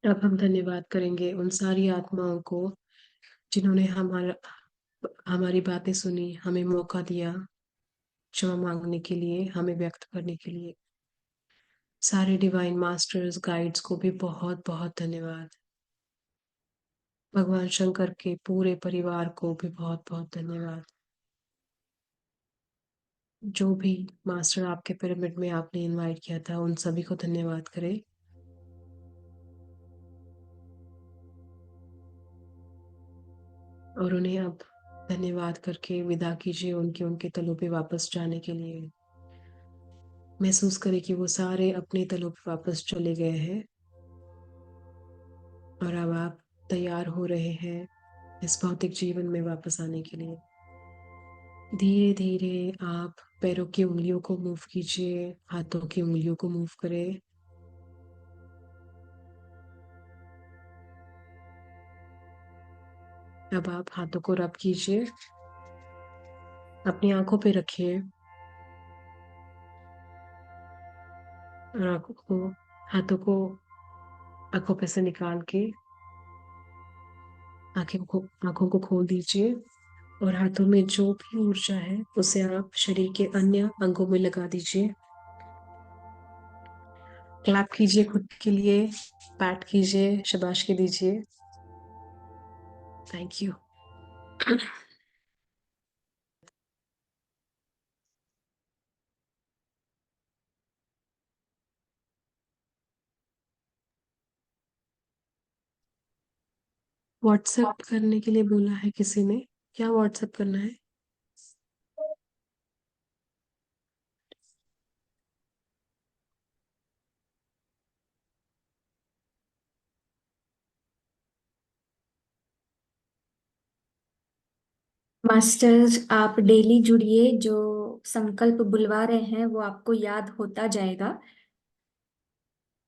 अब हम धन्यवाद करेंगे उन सारी आत्माओं को जिन्होंने हमारी बातें सुनी, हमें मौका दिया क्षमा मांगने के लिए, हमें व्यक्त करने के लिए। सारे डिवाइन मास्टर्स, गाइड्स को भी बहुत बहुत धन्यवाद। भगवान शंकर के पूरे परिवार को भी बहुत बहुत धन्यवाद। जो भी मास्टर आपके पिरामिड में आपने इनवाइट किया था, उन सभी को धन्यवाद करें। और उन्हें अब धन्यवाद करके विदा कीजिए उनके उनके तलों पे वापस जाने के लिए। महसूस करें कि वो सारे अपने तलों पे वापस चले गए हैं और अब आप तैयार हो रहे हैं इस भौतिक जीवन में वापस आने के लिए। धीरे धीरे आप पैरों की उंगलियों को मूव कीजिए, हाथों की उंगलियों को मूव करें। अब आप हाथों को रब कीजिए, अपनी आंखों पे रखिए और हाथों को आंखों पे से निकाल के आंखों को खोल दीजिए और हाथों में जो भी ऊर्जा है उसे आप शरीर के अन्य अंगों में लगा दीजिए। क्लैप कीजिए खुद के लिए, पैट कीजिए, शाबाशी दीजिए। Thank you. व्हाट्सएप करने के लिए बोला है किसी ने, क्या व्हाट्सएप करना है? मास्टर्स, आप डेली जुड़िए, जो संकल्प बुलवा रहे हैं वो आपको याद होता जाएगा।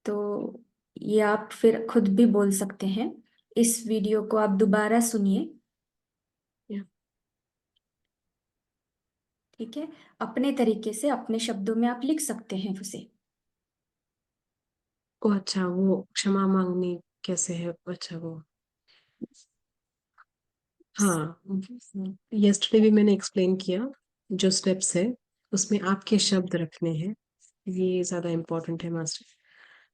तो ये आप फिर खुद भी बोल सकते हैं। इस वीडियो को आप दोबारा सुनिए। ठीक है, अपने तरीके से अपने शब्दों में आप लिख सकते हैं उसे। ओ अच्छा, वो क्षमा मांगनी कैसे है? अच्छा वो, हाँ, यस्टरडे भी मैंने एक्सप्लेन किया जो स्टेप्स है, उसमें आपके शब्द रखने हैं। ये ज्यादा इम्पोर्टेंट है मास्टर,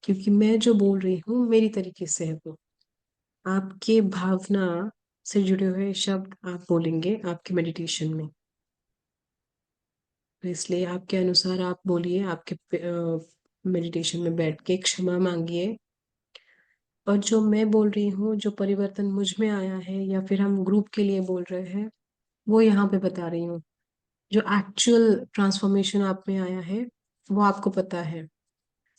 क्योंकि मैं जो बोल रही हूँ मेरी तरीके से है वो। आपके भावना से जुड़े हुए शब्द आप बोलेंगे आपके मेडिटेशन में। तो इसलिए आपके अनुसार आप बोलिए, आपके मेडिटेशन में बैठ के क्षमा मांगिए। और जो मैं बोल रही हूँ, जो परिवर्तन मुझ में आया है या फिर हम ग्रुप के लिए बोल रहे हैं, वो यहाँ पे बता रही हूँ। जो एक्चुअल ट्रांसफॉर्मेशन आप में आया है वो आपको पता है।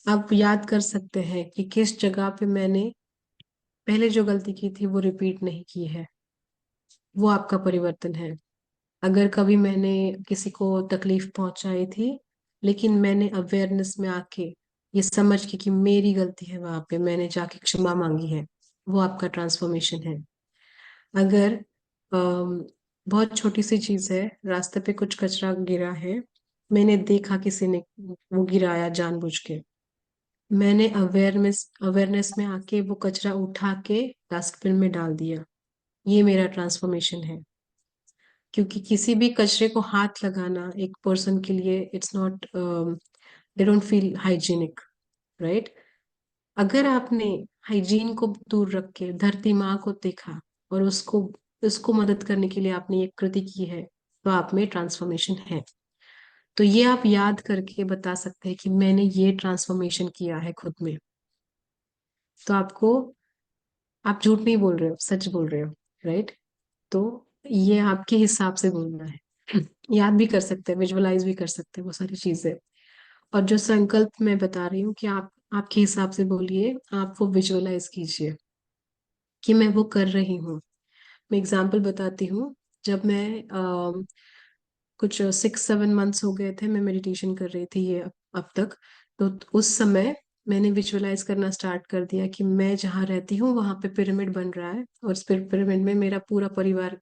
आप याद कर सकते हैं कि किस जगह पे मैंने पहले जो गलती की थी वो रिपीट नहीं की है। वो आपका परिवर्तन है। अगर कभी मैंने किसी को तकलीफ पहुंचाई थी, लेकिन मैंने अवेयरनेस में आके ये समझ के कि मेरी गलती है, वहां पे मैंने जाके क्षमा मांगी है, वो आपका ट्रांसफॉर्मेशन है। अगर बहुत छोटी सी चीज है, रास्ते पे कुछ कचरा गिरा है, मैंने देखा किसी ने वो गिराया जानबूझ के, मैंने अवेयरनेस में आके वो कचरा उठा के डस्टबिन में डाल दिया, ये मेरा ट्रांसफॉर्मेशन है। क्योंकि किसी भी कचरे को हाथ लगाना एक पर्सन के लिए it's not, they don't feel hygienic, right? अगर आपने हाइजीन को दूर रख के धरती माँ को देखा और उसको मदद करने के लिए आपने एक कृति की है, तो आप में ट्रांसफॉर्मेशन है। तो ये आप याद करके बता सकते हैं कि मैंने ये ट्रांसफॉर्मेशन किया है खुद में। तो आपको, आप झूठ नहीं बोल रहे हो, सच बोल रहे हो, राइट? तो ये आपके हिसाब से बोलना है। याद भी कर सकते हैं, विजुअलाइज भी कर सकते हैं वो सारी चीजें। और जो संकल्प मैं बता रही हूँ कि आप आपके हिसाब से बोलिए, आप वो विजुअलाइज कीजिए कि मैं वो कर रही हूँ। मैं एग्जांपल बताती हूँ। जब मैं कुछ 6-7 मंथ्स हो गए थे, मैं मेडिटेशन कर रही थी ये अब तक। तो उस समय मैंने विजुअलाइज करना स्टार्ट कर दिया कि मैं जहाँ रहती हूँ वहां पे पिरामिड बन रहा है, और उस पिरामिड में मेरा पूरा परिवार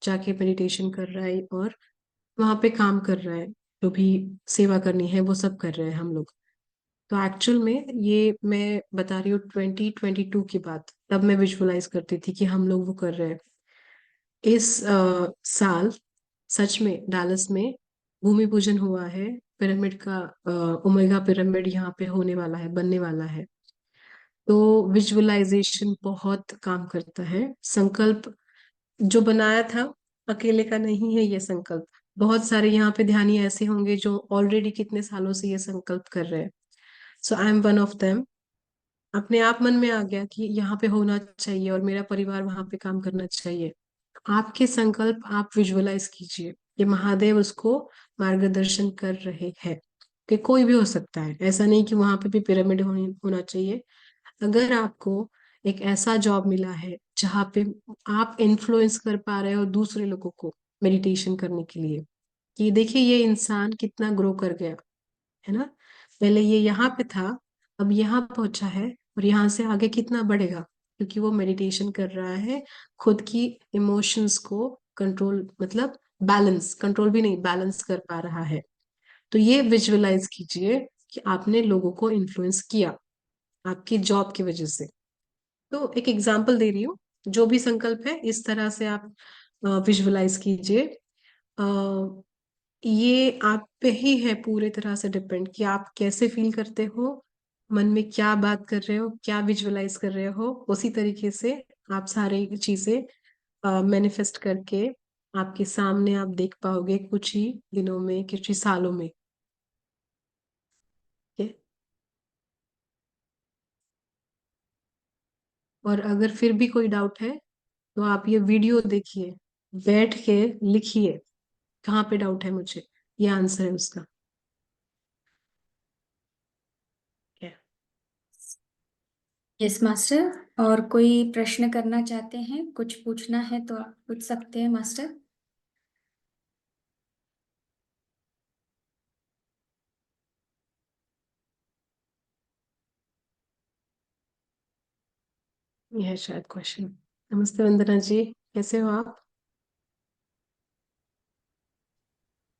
जाके मेडिटेशन कर रहा है और वहां पे काम कर रहा है। जो भी सेवा करनी है वो सब कर रहे हैं हम लोग। तो एक्चुअल में ये मैं बता रही हूँ 2022 की बात, तब मैं विजुअलाइज करती थी कि हम लोग वो कर रहे हैं। इस साल सच में डालस में भूमि पूजन हुआ है पिरामिड का। ओमेगा पिरामिड यहाँ पे होने वाला है, बनने वाला है। तो विजुअलाइजेशन बहुत काम करता है। संकल्प जो बनाया था अकेले का नहीं है ये संकल्प। बहुत सारे यहाँ पे ध्यानी ऐसे होंगे जो ऑलरेडी कितने सालों से ये संकल्प कर रहे हैं। So I am one of them. अपने आप मन में आ गया कि यहाँ पे होना चाहिए और मेरा परिवार वहां पे काम करना चाहिए। आपके संकल्प आप विजुअलाइज कीजिए कि महादेव उसको मार्गदर्शन कर रहे हैं। कि कोई भी हो सकता है, ऐसा नहीं कि वहां पे भी पिरामिड होना चाहिए। अगर आपको एक ऐसा जॉब मिला है जहाँ पे आप इन्फ्लुएंस कर पा रहे हो दूसरे लोगों को मेडिटेशन करने के लिए, कि देखिए ये इंसान कितना ग्रो कर गया है ना, पहले ये यहाँ पे था, अब यहाँ पहुंचा है, और यहाँ से आगे कितना बढ़ेगा, क्योंकि वो मेडिटेशन कर रहा है। खुद की इमोशंस को कंट्रोल, मतलब बैलेंस, कंट्रोल भी नहीं, बैलेंस कर पा रहा है। तो ये विजुअलाइज कीजिए कि आपने लोगों को इन्फ्लुएंस किया आपकी जॉब की वजह से। तो एक एग्जांपल दे रही हूँ, जो भी संकल्प है इस तरह से आप विजुअलाइज कीजिए। ये आप पे ही है पूरे तरह से डिपेंड कि आप कैसे फील करते हो, मन में क्या बात कर रहे हो, क्या विजुअलाइज कर रहे हो। उसी तरीके से आप सारी चीजें मैनिफेस्ट करके आपके सामने आप देख पाओगे कुछ ही दिनों में, कुछ ही सालों में। ठीक है? और अगर फिर भी कोई डाउट है तो आप ये वीडियो देखिए, बैठ के लिखिए कहाँ पे डाउट है मुझे, ये आंसर है उसका। ठीक है? यस मास्टर, और कोई प्रश्न करना चाहते हैं, कुछ पूछना है तो आप पूछ सकते हैं मास्टर। ये है शायद क्वेश्चन। नमस्ते वंदना जी, कैसे हो आप?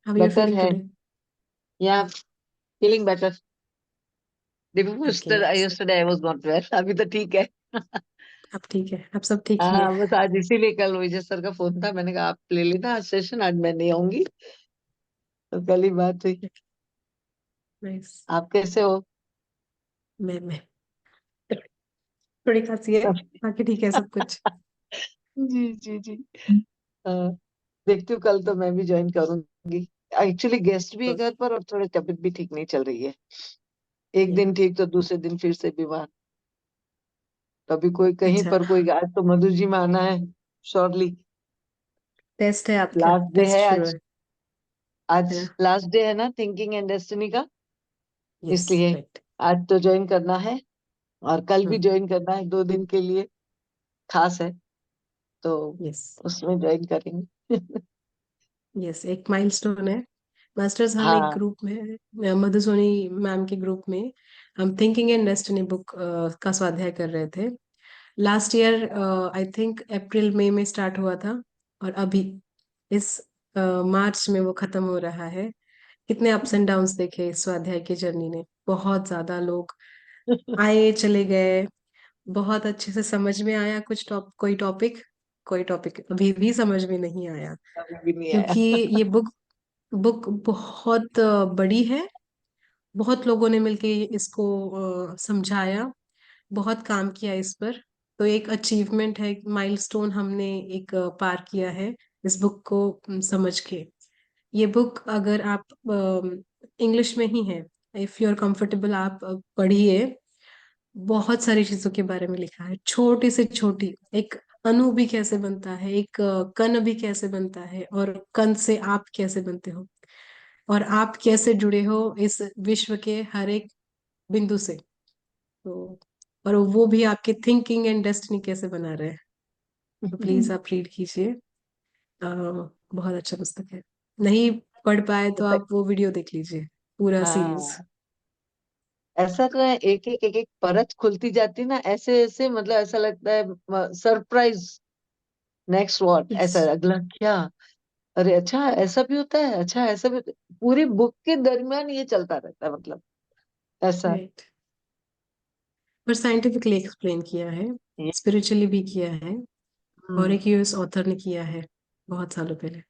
How are you better feeling है, टुडे? या feeling better. Okay, yesterday I was not well, अभी तो ठीक है। अब ठीक है, अब सब ठीक ही है। हाँ, बस आज इसीलिए कल विजय सर का फोन था, मैंने कहा आप ले लेना आज सेशन, आज मैं नहीं आऊंगी, तो कल ही बात हुई। नाइस। आप कैसे हो? मैं थोड़ी खांसी है, बाकी ठीक है सब कुछ। जी जी जी। हाँ, देखती हूँ कल तो मैं भी ज्वाइन करूंगी। एक्चुअली गेस्ट भी है घर पर और थोड़ी तबीयत भी ठीक नहीं चल रही है, एक Yeah. दिन ठीक तो दूसरे दिन फिर से बीमार। तो अभी कोई कहीं अच्छा, पर कोई, आज तो मधु जी में आना है श्योरली। टेस्ट है आपका, लास्ट डे टेस्ट है शुरू आज, है आज ना? लास्ट डे है ना थिंकिंग एंड डेस्टिनी का, यस, इसलिए राइट। आज तो ज्वाइन करना है और कल भी ज्वाइन करना है, 2 दिन के लिए खास है, तो यस उसमें ज्वाइन करेंगे। यस, एक माइलस्टोन है। मास्टर्स हम एक हाँ। ग्रुप में, मधुसोनी मैम के ग्रुप में, हम थिंकिंग एंड डेस्टिनी बुक का स्वाध्याय कर रहे थे। Last year I think April मई में स्टार्ट हुआ था, और अभी इस मार्च में वो खत्म हो रहा है। कितने अप्स एंड डाउन्स देखे इस स्वाध्याय की जर्नी ने, बहुत ज्यादा लोग आए चले गए, बहुत अच्छे से समझ में आया कुछ कोई टॉपिक अभी भी समझ में नहीं आया, अभी भी नहीं क्योंकि आया। ये बुक बुक बहुत बड़ी है। बहुत लोगों ने मिलके इसको समझाया, बहुत काम किया इस पर। तो एक अचीवमेंट है, माइलस्टोन हमने एक पार किया है इस बुक को समझ के। ये बुक अगर आप इंग्लिश में ही है, इफ यू आर कंफर्टेबल आप पढ़िए। बहुत सारी चीजों के बारे में लिखा है, छोटी से छोटी, एक अणु भी कैसे बनता है, एक कण भी कैसे बनता है, और कण से आप कैसे बनते हो, और आप कैसे जुड़े हो इस विश्व के हर एक बिंदु से। तो और वो भी आपके थिंकिंग एंड डेस्टिनी कैसे बना रहे हैं। तो प्लीज आप रीड कीजिए, बहुत अच्छा पुस्तक है। नहीं पढ़ पाए तो ऐसा- आप वो वीडियो देख लीजिए, पूरा सीरीज। हाँ, ऐसा तो है, एक एक परत खुलती जाती ना, ऐसे ऐसे, मतलब ऐसा लगता है सरप्राइज, नेक्स्ट व्हाट, यस, ऐसा अगला क्या, अरे अच्छा ऐसा भी होता है, अच्छा ऐसा भी होता है। पूरी बुक के दरमियान ये चलता रहता है, मतलब ऐसा। राइट। पर साइंटिफिकली एक्सप्लेन किया है, ये- स्पिरिचुअली भी किया है, और हम्म, एक यूएस ऑथर ने किया है बहुत सालों पहले।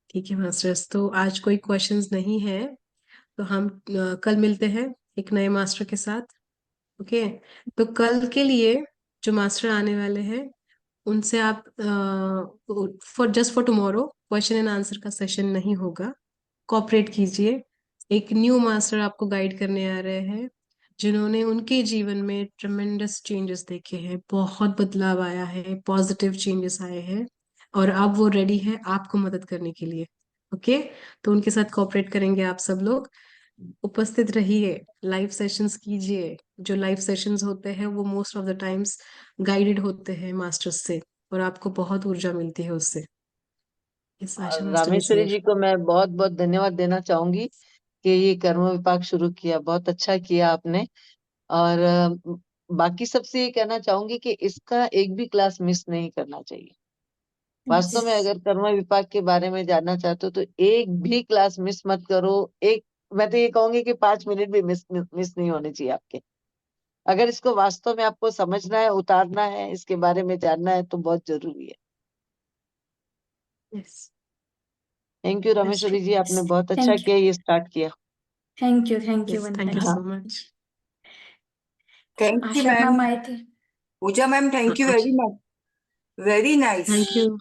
ठीक है मास्टर्स, तो आज कोई क्वेश्चंस नहीं है, तो हम कल मिलते हैं एक नए मास्टर के साथ। ओके, तो कल के लिए जो मास्टर आने वाले हैं उनसे आप for tomorrow question and answer का सेशन नहीं होगा, कोऑपरेट कीजिए। एक न्यू मास्टर आपको गाइड करने आ रहे हैं, जिन्होंने उनके जीवन में ट्रमेंडस चेंजेस देखे हैं, बहुत बदलाव आया है, पॉजिटिव चेंजेस आए हैं, और अब वो रेडी है आपको मदद करने के लिए। ओके, तो उनके साथ कोऑपरेट करेंगे आप सब लोग। उपस्थित रहिए, लाइव सेशंस कीजिए। जो लाइव सेशंस होते हैं वो most of the times guided होते हैं मास्टर्स से, और आपको बहुत ऊर्जा मिलती है उससे। यस, और आशा मास्टर इज रामेश्वरी हियर। जी को मैं बहुत बहुत धन्यवाद देना चाहूंगी कि ये कर्म विपाक शुरू किया, बहुत अच्छा किया आपने। और बाकी सबसे ये कहना चाहूंगी कि इसका एक भी क्लास मिस नहीं करना चाहिए। वास्तव में यस, अगर कर्म विपाक के बारे में जानना चाहते हो तो एक भी क्लास मिस मत करो। एक, मैं तो ये कहूंगी कि 5 मिनट भी मिस मिस नहीं होने चाहिए आपके। अगर इसको वास्तव में आपको समझना है, उतारना है, इसके बारे में जानना है, तो बहुत जरूरी है। Yes, thank you that's true. Rameshwari ji, आपने बहुत अच्छा थैंक यू, किया, ये स्टार्ट किया। Thank you yes, Vandana thank you ji. हाँ। So much. Thank you Asha ma'am. Ma'am आए थे। Pooja ma'am, thank you very much. Very nice, thank you.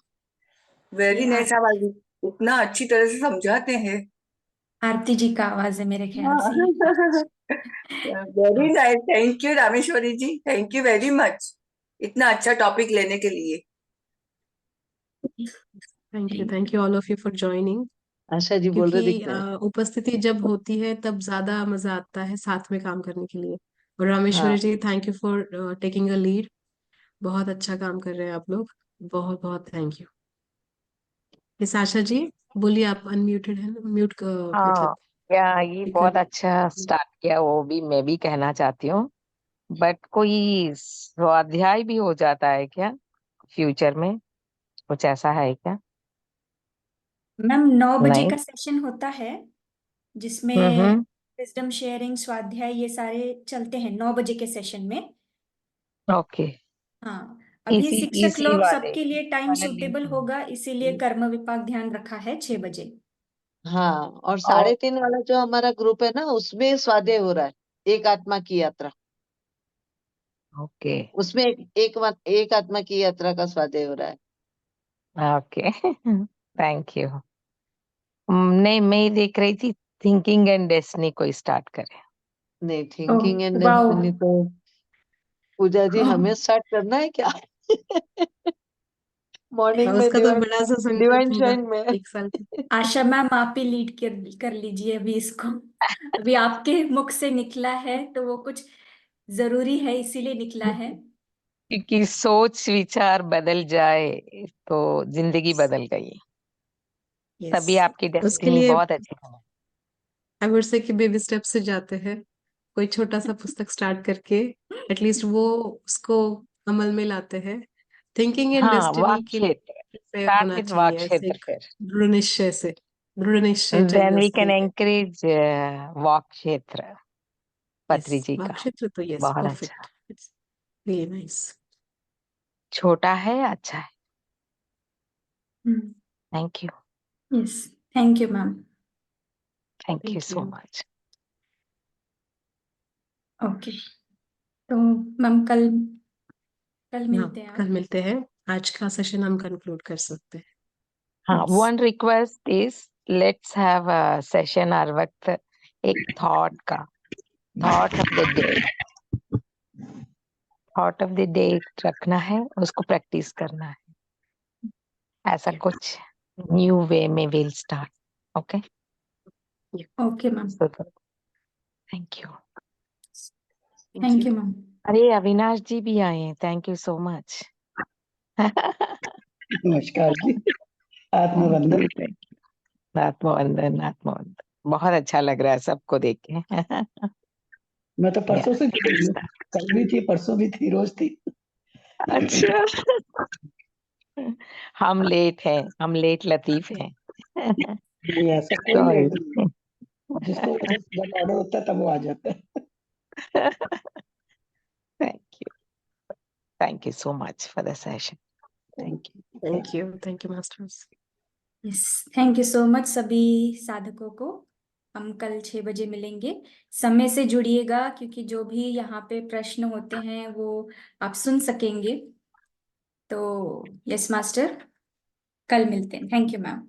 Very ये नाइस। आप इतना अच्छी तरह से समझाते हैं। आरती जी का आवाज है मेरे ख्याल से ये। Very nice, thank you Rameshwari ji, thank you very much इतना अच्छा टॉपिक लेने के लिए। Thank you all of you for joining. Asha ji बोल रहे क्योंकि दिख रहे हैं। उपस्थिति जब होती है तब ज्यादा मजा आता है साथ में काम करने के लिए। और हाँ, Rameshwari ji, thank you for taking a lead. बहुत अच्छा काम कर रहे हैं आप लोग, बहुत बहुत thank you. Miss Asha ji, बोलिए, आप अनम्यूटेड है ना, म्यूट हाँ, मतलब क्या ये स्पीकर। बहुत अच्छा स्टार्ट किया, वो भी मैं भी कहना चाहती हूँ। बट कोई स्वाध्याय भी हो जाता है क्या फ्यूचर में? कुछ ऐसा है क्या? मैम 9 बजे नहीं। का सेशन होता है जिसमें हम्म। विजडम शेयरिंग, स्वाध्याय, ये सारे चलते हैं 9 बजे के सेशन में। ओके। हाँ, अभी इसी शिक्षक इसी लोग वाले सबके लिए टाइम वाले लिंक सूटेबल होगा, इसीलिए हम्म। कर्म विपाक ध्यान रखा है 6 बजे। हाँ, और और 3:30 वाला जो हमारा ग्रुप है ना, उसमें स्वाध्याय हो रहा है, एक आत्मा की यात्रा। ओके उसमें एक आत्मा की यात्रा का स्वाध्याय हो रहा है। Okay thank you. नहीं, मैं ये देख रही थी थिंकिंग एंड डेस्टिनी को स्टार्ट करें। नहीं, थिंकिंग एंड वाओ। डेस्टिनी तो पूजा जी हमें स्टार्ट करना है क्या? हाँ, मॉर्निंग में उसका तो बड़ा सा संकल्प डिवाइन होगा शाइन में। 1 साल का। आशा मैम, आप ही लीड कर लीजिए अभी इसको। अभी आपके मुख से निकला है तो वो कुछ जरूरी है, इसीलिए निकला है। क्योंकि सोच विचार बदल जाए तो जिंदगी बदल गई। यस, तभी आपकी उसके डेस्टिनी लिए बहुत अच्छी है। आई वुड से कि बेबी स्टेप से जाते हैं। कोई छोटा सा पुस्तक स्टार्ट करके एटलीस्ट वो उसको अमल में लाते हैं। थिंकिंग एंड हाँ, डेस्टिनी वाक के क्षेत्र, लिए प्रिपेयर स्टार्ट होना विद वाक चाहिए, ऐसे क्षेत्र एक फिर। दृढ़ निश्चय देन चाहिए वी उसके कैन लिए। एंकरेज वाक क्षेत्र, यस, पत्री जी का। वाकक्षेत्र तो यस, बहुत अच्छा। Perfect, it's really nice. छोटा है, अच्छा है। Thank you. Yes, thank you ma'am. Thank you thank so you. Much. Okay, तो मैम कल कल हाँ, मिलते हैं कल आप। मिलते हैं। आज का सेशन हम कंक्लूड कर सकते हैं। हाँ, Yes. One request is let's have a session हर वक्त एक thought of the day, thought of the day रखना है, उसको प्रैक्टिस करना है। ऐसा Yeah. कुछ न्यू वे में will start. Okay, okay ma'am, thank you. Thank thank you. You ma'am. अरे अविनाश जी भी आए हैं, थैंक यू सो मच। नमस्कार जी। आत्मवंदन। आत्मवंदन, आत्मवंदन। बहुत अच्छा लग रहा है सबको देख के। मैं तो परसों से जुड़ी Let's हूँ। start. कल भी थी, परसों भी थी, रोज थी। अच्छा हम लेट हैं, हम लेट लतीफ हैं। नहीं, ऐसा कोई सॉरी। लेट नहीं। जिसको जब ऑर्डर होता है तब वो आ जाता है। Thank you so much for the session. Thank you. Thank you, masters. Yes, thank you so much सभी साधकों को। हम कल 6 बजे मिलेंगे। समय से जुड़िएगा, क्योंकि जो भी यहाँ पे प्रश्न होते हैं वो आप सुन सकेंगे। तो यस मास्टर, कल मिलते हैं। Thank you ma'am.